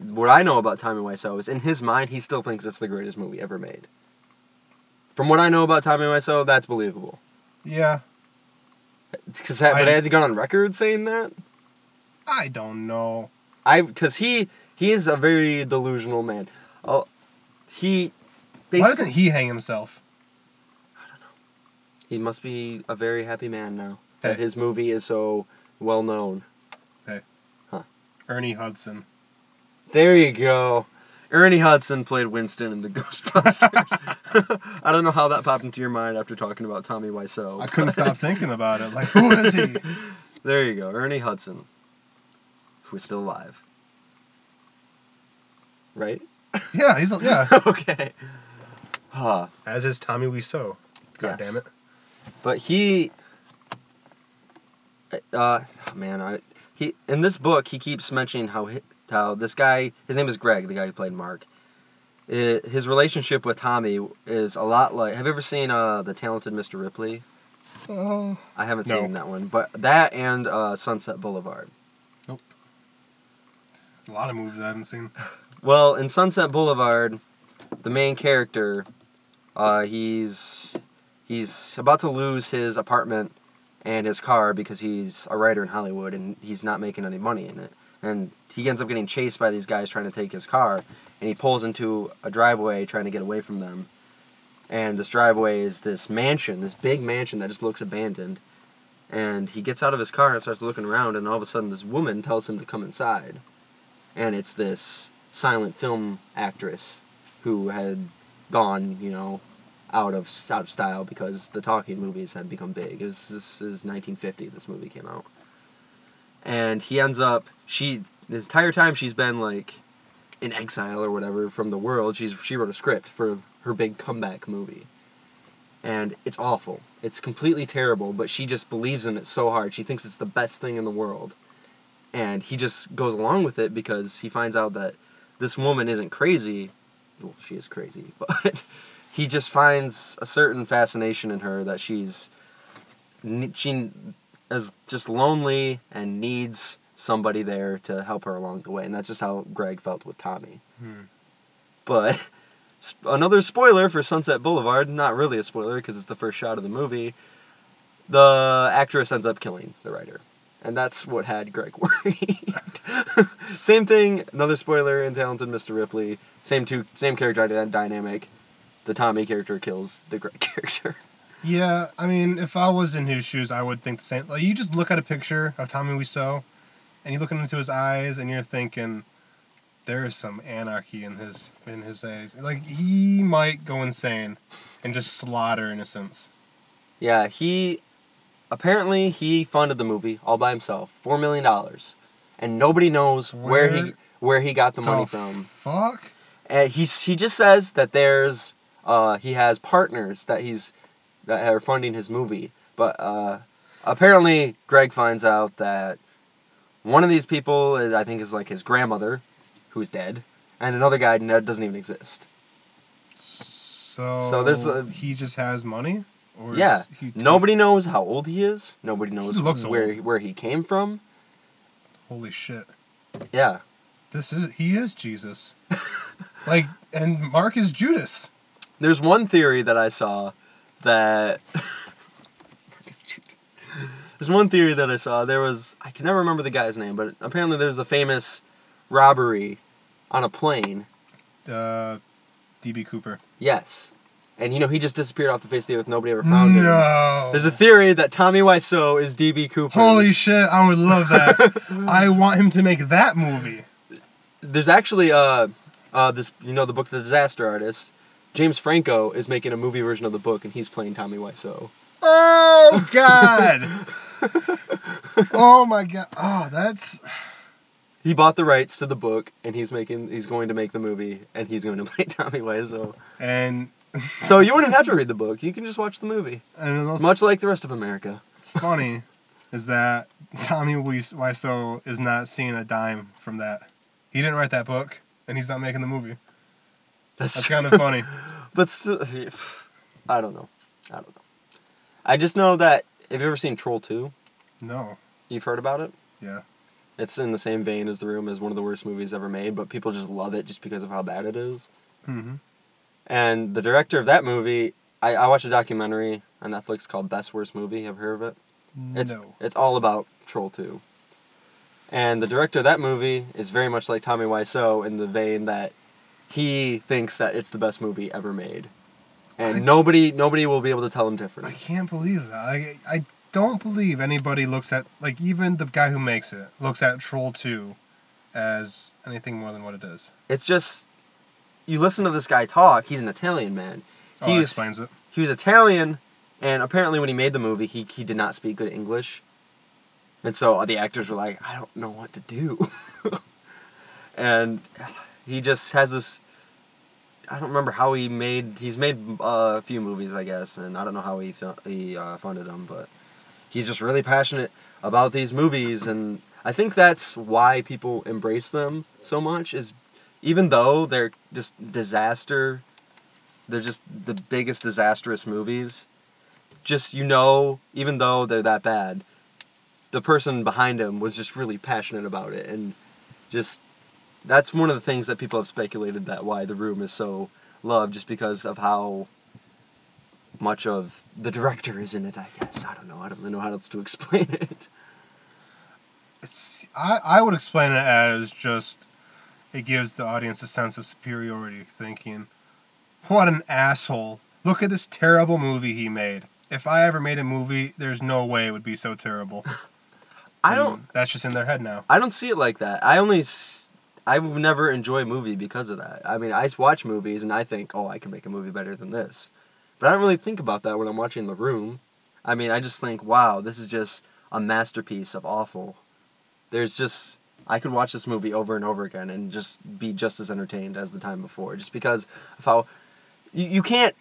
what I know about Tommy Wiseau is in his mind he still thinks it's the greatest movie ever made. From what I know about Tommy Wiseau, that's believable. Yeah. But has he gone on record saying that? I don't know. Because he is a very delusional man. Why doesn't he hang himself? He must be a very happy man now that his movie is so well known. Hey. Huh. Ernie Hudson. There you go. Ernie Hudson played Winston in the Ghostbusters. I don't know how that popped into your mind after talking about Tommy Wiseau. I couldn't stop thinking about it. Like, who is he? There you go. Ernie Hudson. Who is still alive. Right? Yeah, yeah. Okay. As is Tommy Wiseau. God damn it. But he in this book he keeps mentioning how this guy, his name is Greg, the guy who played Mark. His relationship with Tommy is a lot like. Have you ever seen The Talented Mr. Ripley? I haven't seen that one, but that and Sunset Boulevard. Nope. There's a lot of movies I haven't seen. Well, in Sunset Boulevard, the main character, he's about to lose his apartment and his car because he's a writer in Hollywood and he's not making any money in it. And he ends up getting chased by these guys trying to take his car, and he pulls into a driveway trying to get away from them. And this driveway is this mansion, this big mansion that just looks abandoned. And he gets out of his car and starts looking around, and all of a sudden this woman tells him to come inside. And it's this silent film actress who had gone, out of style because the talking movies had become big. This is 1950 this movie came out. And he ends up, this entire time she's been like in exile or whatever from the world. She wrote a script for her big comeback movie. And it's awful. It's completely terrible, but she just believes in it so hard. She thinks it's the best thing in the world. And he just goes along with it because he finds out that this woman isn't crazy. Well, she is crazy, but he just finds a certain fascination in her that she is just lonely and needs somebody there to help her along the way. And that's just how Greg felt with Tommy. But another spoiler for Sunset Boulevard, not really a spoiler because it's the first shot of the movie, the actress ends up killing the writer. And that's what had Greg worried. Same thing, another spoiler in Talented Mr. Ripley. Same character dynamic. The Tommy character kills the Greg character. Yeah, I mean, if I was in his shoes, I would think the same. Like, you just look at a picture of Tommy Wiseau, and you look into his eyes, and you're thinking, there is some anarchy in his eyes. Like, he might go insane and just slaughter innocents. Yeah, apparently he funded the movie all by himself, $4 million, and nobody knows where he got the money from. Fuck. And he just says that he has partners that are funding his movie, but apparently Greg finds out that one of these people is like his grandmother, who's dead, and another guy doesn't even exist. So there's he just has money? Or yeah. Nobody knows how old he is. Nobody knows where he came from. Holy shit. Yeah. He is Jesus. And Mark is Judas. There's one theory that I saw that I can never remember the guy's name, but apparently there's a famous robbery on a plane. D.B. Cooper. Yes. And he just disappeared off the face of the earth. Nobody ever found him. No. There's a theory that Tommy Wiseau is DB Cooper. Holy shit! I would love that. I want him to make that movie. There's actually this the book The Disaster Artist. James Franco is making a movie version of the book, and he's playing Tommy Wiseau. Oh God! Oh my God! Oh, that's. He bought the rights to the book, and he's going to make the movie, and he's going to play Tommy Wiseau. And. So you wouldn't have to read the book. You can just watch the movie. And much like the rest of America. What's funny is that Tommy Wiseau is not seeing a dime from that. He didn't write that book, and he's not making the movie. That's kind of funny. But still, I don't know. I just know that. Have you ever seen Troll 2? No. You've heard about it? Yeah. It's in the same vein as The Room, as one of the worst movies ever made, but people just love it just because of how bad it is. Mm-hmm. And the director of that movie, I watched a documentary on Netflix called Best Worst Movie. Have you heard of it? No. It's all about Troll 2. And the director of that movie is very much like Tommy Wiseau in the vein that he thinks that it's the best movie ever made. And nobody will be able to tell him different. I can't believe that. I don't believe anybody looks at, like, even the guy who makes it, looks at Troll 2 as anything more than what it is. It's just, you listen to this guy talk, he's an Italian man. That explains it. He was Italian, and apparently when he made the movie, he did not speak good English. And so the actors were like, I don't know what to do. And he just has this, I don't remember how he's made a few movies, I guess, and I don't know how he funded them, but he's just really passionate about these movies, and I think that's why people embrace them so much, is even though they're just they're just the biggest disastrous movies, just, even though they're that bad, the person behind them was just really passionate about it, and just, that's one of the things that people have speculated that why The Room is so loved, just because of how much of the director is in it, I guess. I don't know. I don't really know how else to explain it. I would explain it as just, it gives the audience a sense of superiority, thinking, what an asshole. Look at this terrible movie he made. If I ever made a movie, there's no way it would be so terrible. That's just in their head now. I don't see it like that. I would never enjoy a movie because of that. I mean, I watch movies and I think, oh, I can make a movie better than this. But I don't really think about that when I'm watching The Room. I mean, I just think, wow, this is just a masterpiece of awful. I could watch this movie over and over again and just be just as entertained as the time before. Just because of how, you can't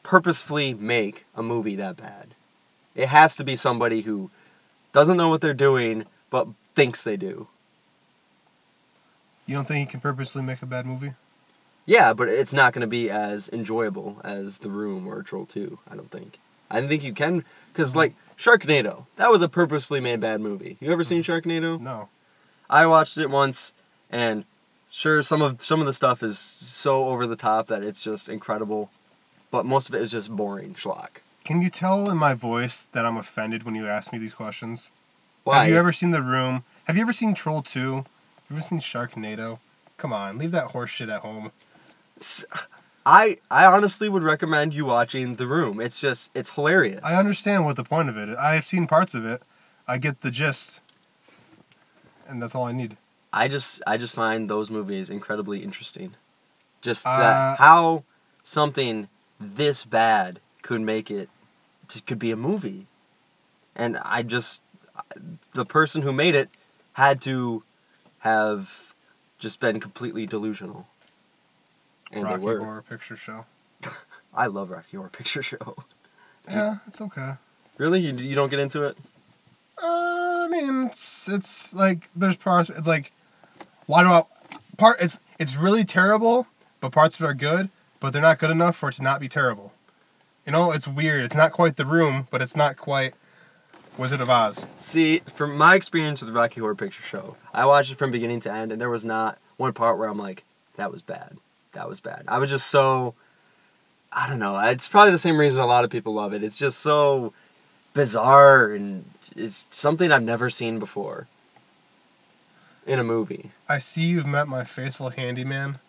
purposefully make a movie that bad. It has to be somebody who doesn't know what they're doing, but thinks they do. You don't think he can purposely make a bad movie? Yeah, but it's not going to be as enjoyable as The Room or Troll 2, I don't think. I don't think you can, because, like, Sharknado, that was a purposefully made bad movie. You ever seen Sharknado? No. I watched it once, and sure, some of the stuff is so over the top that it's just incredible, but most of it is just boring schlock. Can you tell in my voice that I'm offended when you ask me these questions? Why? Have you ever seen The Room? Have you ever seen Troll 2? Have you ever seen Sharknado? Come on, leave that horse shit at home. I honestly would recommend you watching The Room. It's hilarious. I understand what the point of it is. I've seen parts of it. I get the gist. And that's all I need. I just find those movies incredibly interesting. Just that how something this bad could could be a movie. And the person who made it had to have just been completely delusional. And Rocky they were. Horror Picture Show. I love Rocky Horror Picture Show. Yeah, it's okay. Really? You don't get into it? I mean, it's like, there's parts, it's like, it's really terrible, but parts of it are good, but they're not good enough for it to not be terrible. You know, it's weird. It's not quite The Room, but it's not quite Wizard of Oz. See, from my experience with the Rocky Horror Picture Show, I watched it from beginning to end, and there was not one part where I'm like, that was bad. That was bad. I was just so, I don't know. It's probably the same reason a lot of people love it. It's just so bizarre, and it's something I've never seen before in a movie. I see you've met my faithful handyman.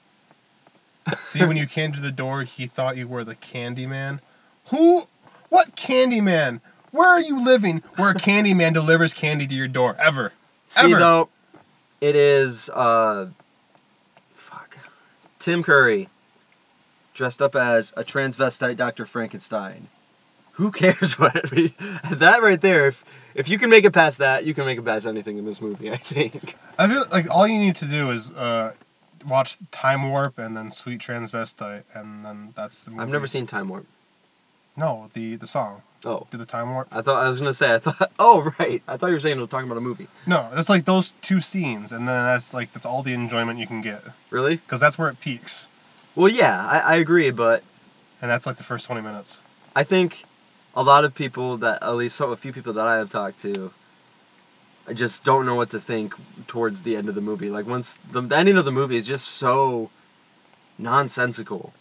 See, when you came to the door, he thought you were the candy man. Who? What candy man? Where are you living where a candy man delivers candy to your door? Ever. See, Ever. though, it is, Tim Curry dressed up as a transvestite Dr. Frankenstein. Who cares what? That right there, if you can make it past that, you can make it past anything in this movie, I think. I feel like all you need to do is watch Time Warp and then Sweet Transvestite, and then that's the movie. I've never seen Time Warp. No, the song. Oh. Do the Time Warp? I was gonna say, oh, right. I thought you were saying it was talking about a movie. No, it's like those two scenes, and then that's all the enjoyment you can get. Really? Because that's where it peaks. Well, yeah, I agree, but... And that's like the first 20 minutes. I think a lot of people at least a few people that I have talked to, I just don't know what to think towards the end of the movie. Like, once the ending of the movie is just so nonsensical.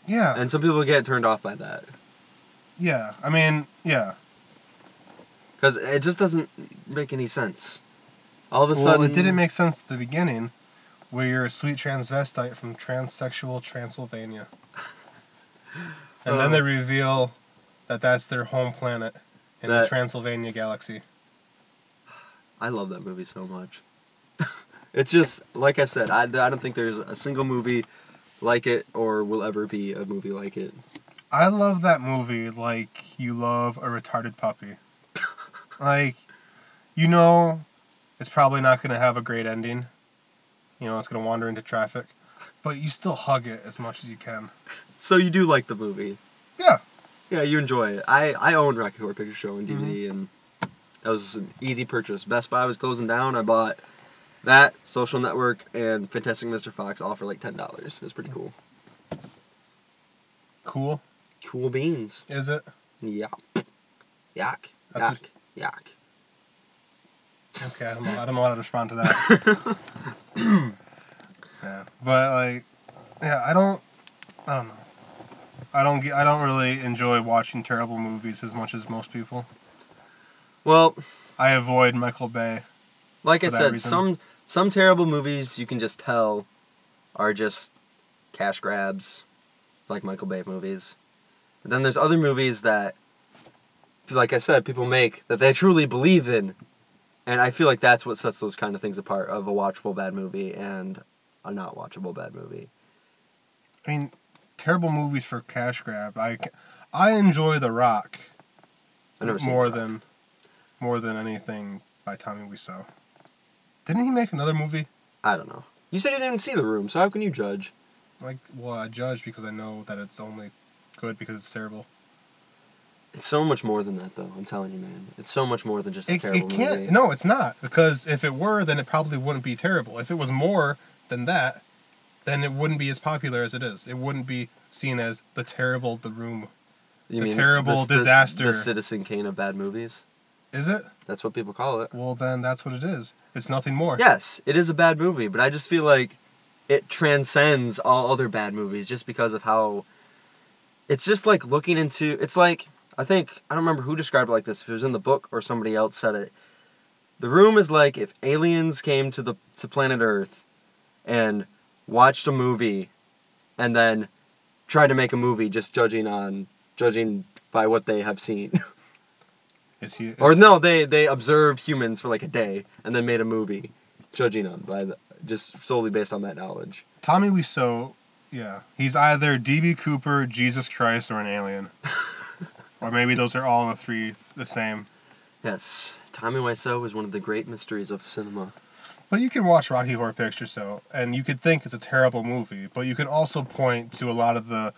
Yeah. And some people get turned off by that. Yeah, I mean, yeah. Because it just doesn't make any sense. All of a sudden... Well, it didn't make sense at the beginning, where you're a sweet transvestite from transsexual Transylvania. And then they reveal that that's their home planet in the Transylvania galaxy. I love that movie so much. It's just, like I said, I don't think there's a single movie like it or will ever be a movie like it. I love that movie like you love a retarded puppy. Like, you know, it's probably not going to have a great ending. You know, it's going to wander into traffic. But you still hug it as much as you can. So you do like the movie? Yeah. Yeah, you enjoy it. I own Rocky Horror Picture Show on DVD, and that was an easy purchase. Best Buy was closing down. I bought that, Social Network, and Fantastic Mr. Fox all for like $10. It was pretty cool. Cool? Cool beans. Is it? Yeah. Yuck. That's Yuck. Okay, I don't know how to respond to that. Yeah, but like, yeah, I don't know. I don't really enjoy watching terrible movies as much as most people. Well, I avoid Michael Bay. Like I said, reason. some terrible movies you can just tell are just cash grabs, like Michael Bay movies. But then there's other movies that, like I said, people make that they truly believe in. And I feel like that's what sets those kind of things apart of a watchable bad movie and a not watchable bad movie. I mean, terrible movies for cash grab. I enjoy The Rock I've never seen more than anything by Tommy Wiseau. Didn't he make another movie? I don't know. You said you didn't see The Room, so how can you judge? Like, well, I judge because I know that it's only good because it's terrible. It's so much more than that, though. I'm telling you, man. It's so much more than just a terrible movie. No, it's not. Because if it were, then it probably wouldn't be terrible. If it was more than that, then it wouldn't be as popular as it is. It wouldn't be seen as the Room. You mean terrible disaster. The Citizen Kane of bad movies? Is it? That's what people call it. Well, then that's what it is. It's nothing more. Yes, it is a bad movie, but I just feel like it transcends all other bad movies just because of how... It's just like looking into... It's like... I don't remember who described it like this, if it was in the book or somebody else said it. The Room is like if aliens came to planet Earth and watched a movie and then tried to make a movie just judging by what they have seen. They observed humans for like a day and then made a movie judging on just solely based on that knowledge. Tommy Wiseau, yeah, he's either D.B. Cooper, Jesus Christ, or an alien. Or maybe those are all the three the same. Yes, Tommy Wiseau is one of the great mysteries of cinema. But you can watch Rocky Horror Picture Show, and you could think it's a terrible movie, but you can also point to a lot of the,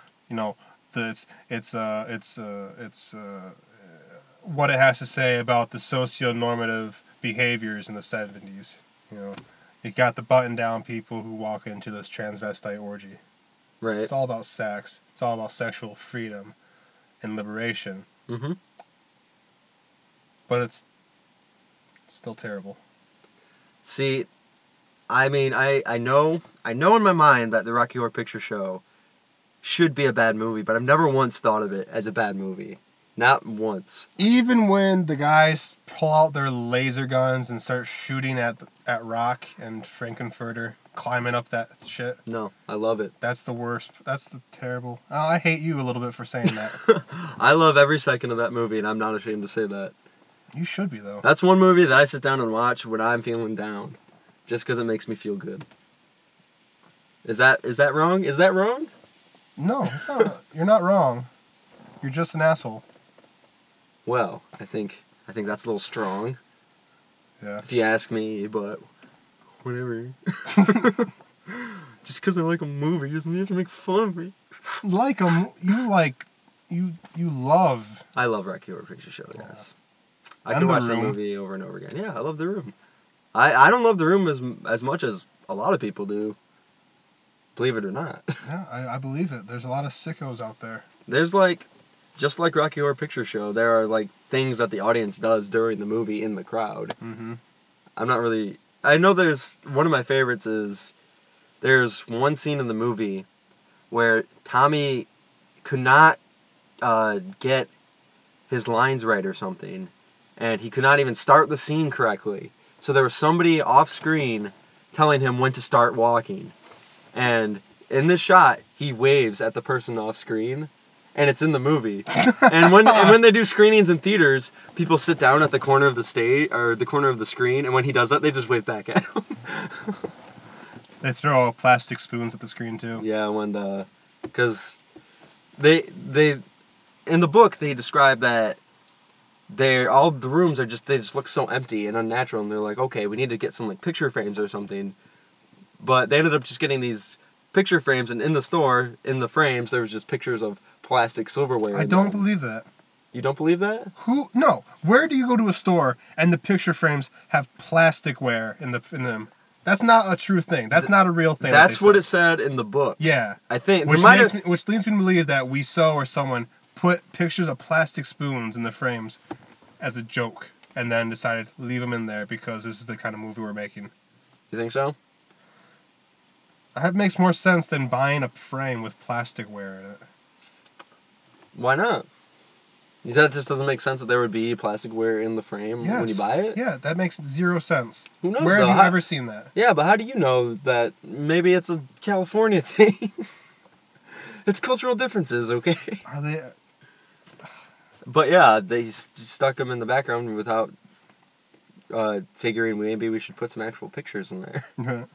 what it has to say about the socio-normative behaviors in the 70s. You know, you got the button-down people who walk into this transvestite orgy. Right. It's all about sex. It's all about sexual freedom and liberation. Mm-hmm. But it's still terrible. See, I mean, I know in my mind that the Rocky Horror Picture Show should be a bad movie, but I've never once thought of it as a bad movie. Not once. Even when the guys pull out their laser guns and start shooting at Rock and Frankenfurter, climbing up that shit. No, I love it. That's the worst. That's the terrible. Oh, I hate you a little bit for saying that. I love every second of that movie, and I'm not ashamed to say that. You should be, though. That's one movie that I sit down and watch when I'm feeling down, just because it makes me feel good. Is that wrong? Is that wrong? No, it's not. You're not wrong. You're just an asshole. Well, I think that's a little strong, Yeah. if you ask me, but whatever. Just because I like a movie doesn't mean you have to make fun of me. Like them, you love. I love Rocky Horror Picture Show, yes. I And can The watch that Room. movie over and over again. Yeah, I love The Room. I don't love The Room as much as a lot of people do. Believe it or not. Yeah, I believe it. There's a lot of sickos out there. There's just like Rocky Horror Picture Show, there are things that the audience does during the movie in the crowd. Mm-hmm. I know there's one of my favorites is there's one scene in the movie where Tommy could not get his lines right or something, and he could not even start the scene correctly. So there was somebody off screen telling him when to start walking. And in this shot, he waves at the person off screen, and it's in the movie. And when they do screenings in theaters, people sit down at the corner of the stage or the corner of the screen, and when he does that, they just wave back at him. They throw plastic spoons at the screen too. Yeah, because they in the book they describe that all the rooms they just look so empty and unnatural, and they're like, okay, we need to get some picture frames or something. But they ended up just getting these picture frames, and in the store, in the frames, there was just pictures of plastic silverware. I don't believe that. You don't believe that? No. Where do you go to a store and the picture frames have plasticware in them? That's not a true thing. That's not a real thing. That's what it said in the book. Yeah. I think Which leads me to believe that Wiseau or someone put pictures of plastic spoons in the frames as a joke, and then decided to leave them in there because this is the kind of movie we're making. You think so? That makes more sense than buying a frame with plasticware in it. Why not? You said it just doesn't make sense that there would be plasticware in the frame when you buy it? Yeah, that makes zero sense. Who knows? Where have you ever seen that? Yeah, but how do you know that maybe it's a California thing? It's cultural differences, okay? Are they? But yeah, they stuck them in the background without figuring maybe we should put some actual pictures in there.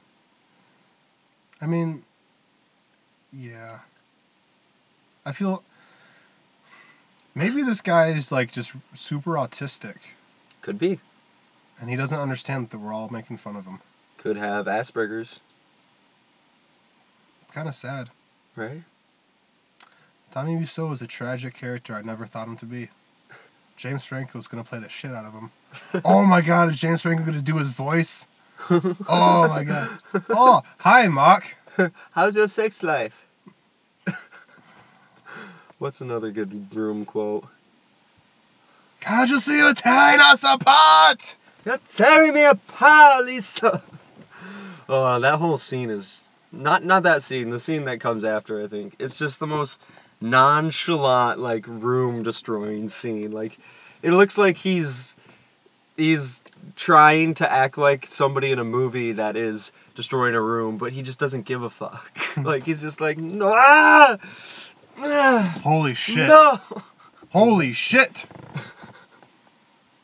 I mean, yeah. I feel maybe this guy is just super autistic. Could be. And he doesn't understand that we're all making fun of him. Could have Asperger's. Kind of sad. Right? Tommy Wiseau is a tragic character I never thought him to be. James Franco's going to play the shit out of him. Oh my god, is James Franco going to do his voice? Oh my god. Oh, hi, Mark. How's your sex life? What's another good Room quote? Can't you see you're tearing us apart? You're tearing me apart, Lisa. Oh, that whole scene is not that scene. The scene that comes after, I think, it's just the most nonchalant, room destroying scene. It looks like he's trying to act like somebody in a movie that is destroying a room, but he just doesn't give a fuck. He's just ah! Holy shit. No! Holy shit.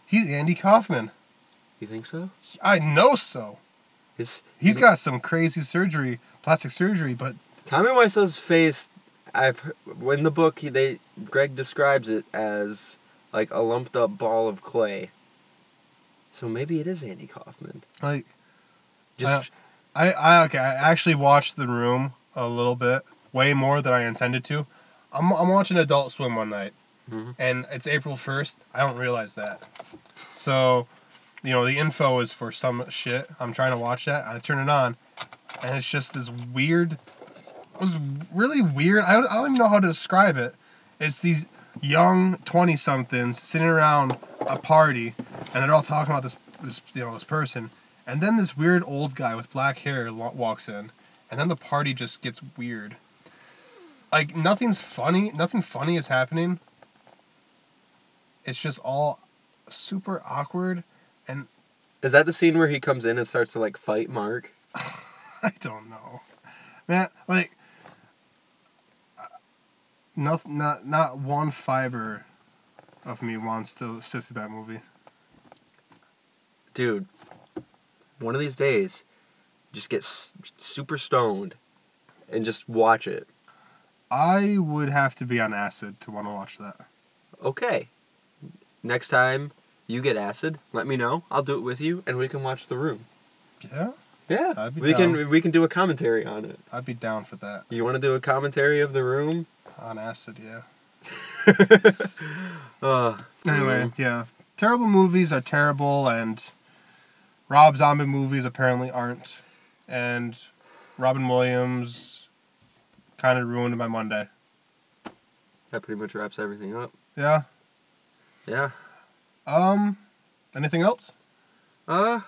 He's Andy Kaufman. You think so? I know so. He's got some crazy surgery, plastic surgery, but Tommy Wiseau's face, in the book, Greg describes it as a lumped up ball of clay. So maybe it is Andy Kaufman. I actually watched The Room a little bit, way more than I intended to. I'm watching Adult Swim one night, and it's April 1st. I don't realize that. So, the info is for some shit. I'm trying to watch that. I turn it on, and it's just this weird. It was really weird. I don't even know how to describe it. It's these young 20-somethings sitting around a party, and they're all talking about this person. And then this weird old guy with black hair walks in, and then the party just gets weird. Nothing funny is happening. It's just all super awkward, and Is that the scene where he comes in and starts to fight Mark? I don't know, man. Like, not one fiber of me wants to sit through that movie. Dude, one of these days, just get super stoned and just watch it. I would have to be on acid to want to watch that. Okay. Next time you get acid, let me know. I'll do it with you, and we can watch The Room. Yeah? Yeah. I'd be we down. can do a commentary on it. I'd be down for that. You want to do a commentary of The Room? On acid, yeah. Anyway, yeah. Terrible movies are terrible, and Rob Zombie movies apparently aren't. And Robin Williams kind of ruined my Monday. that pretty much wraps everything up. Yeah. Yeah. Anything else? I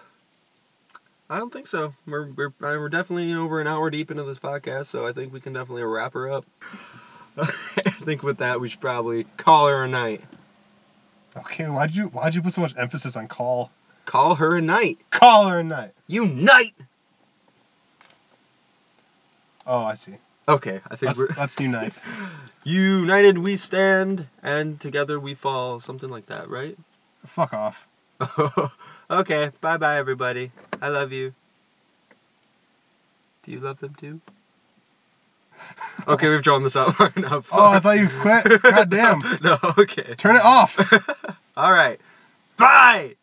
don't think so. We're definitely over an hour deep into this podcast, so I think we can definitely wrap her up. I think with that we should probably call her a night. Okay, why'd you put so much emphasis on call? Call her a night. Call her a night. Unite. Oh, I see. Okay, I think Let's unite. United we stand, and together we fall. Something like that, right? Fuck off. Okay, bye-bye, everybody. I love you. Do you love them too? Okay, we've drawn this out long enough. Oh, I thought you quit. God damn. No, okay. Turn it off. All right. Bye!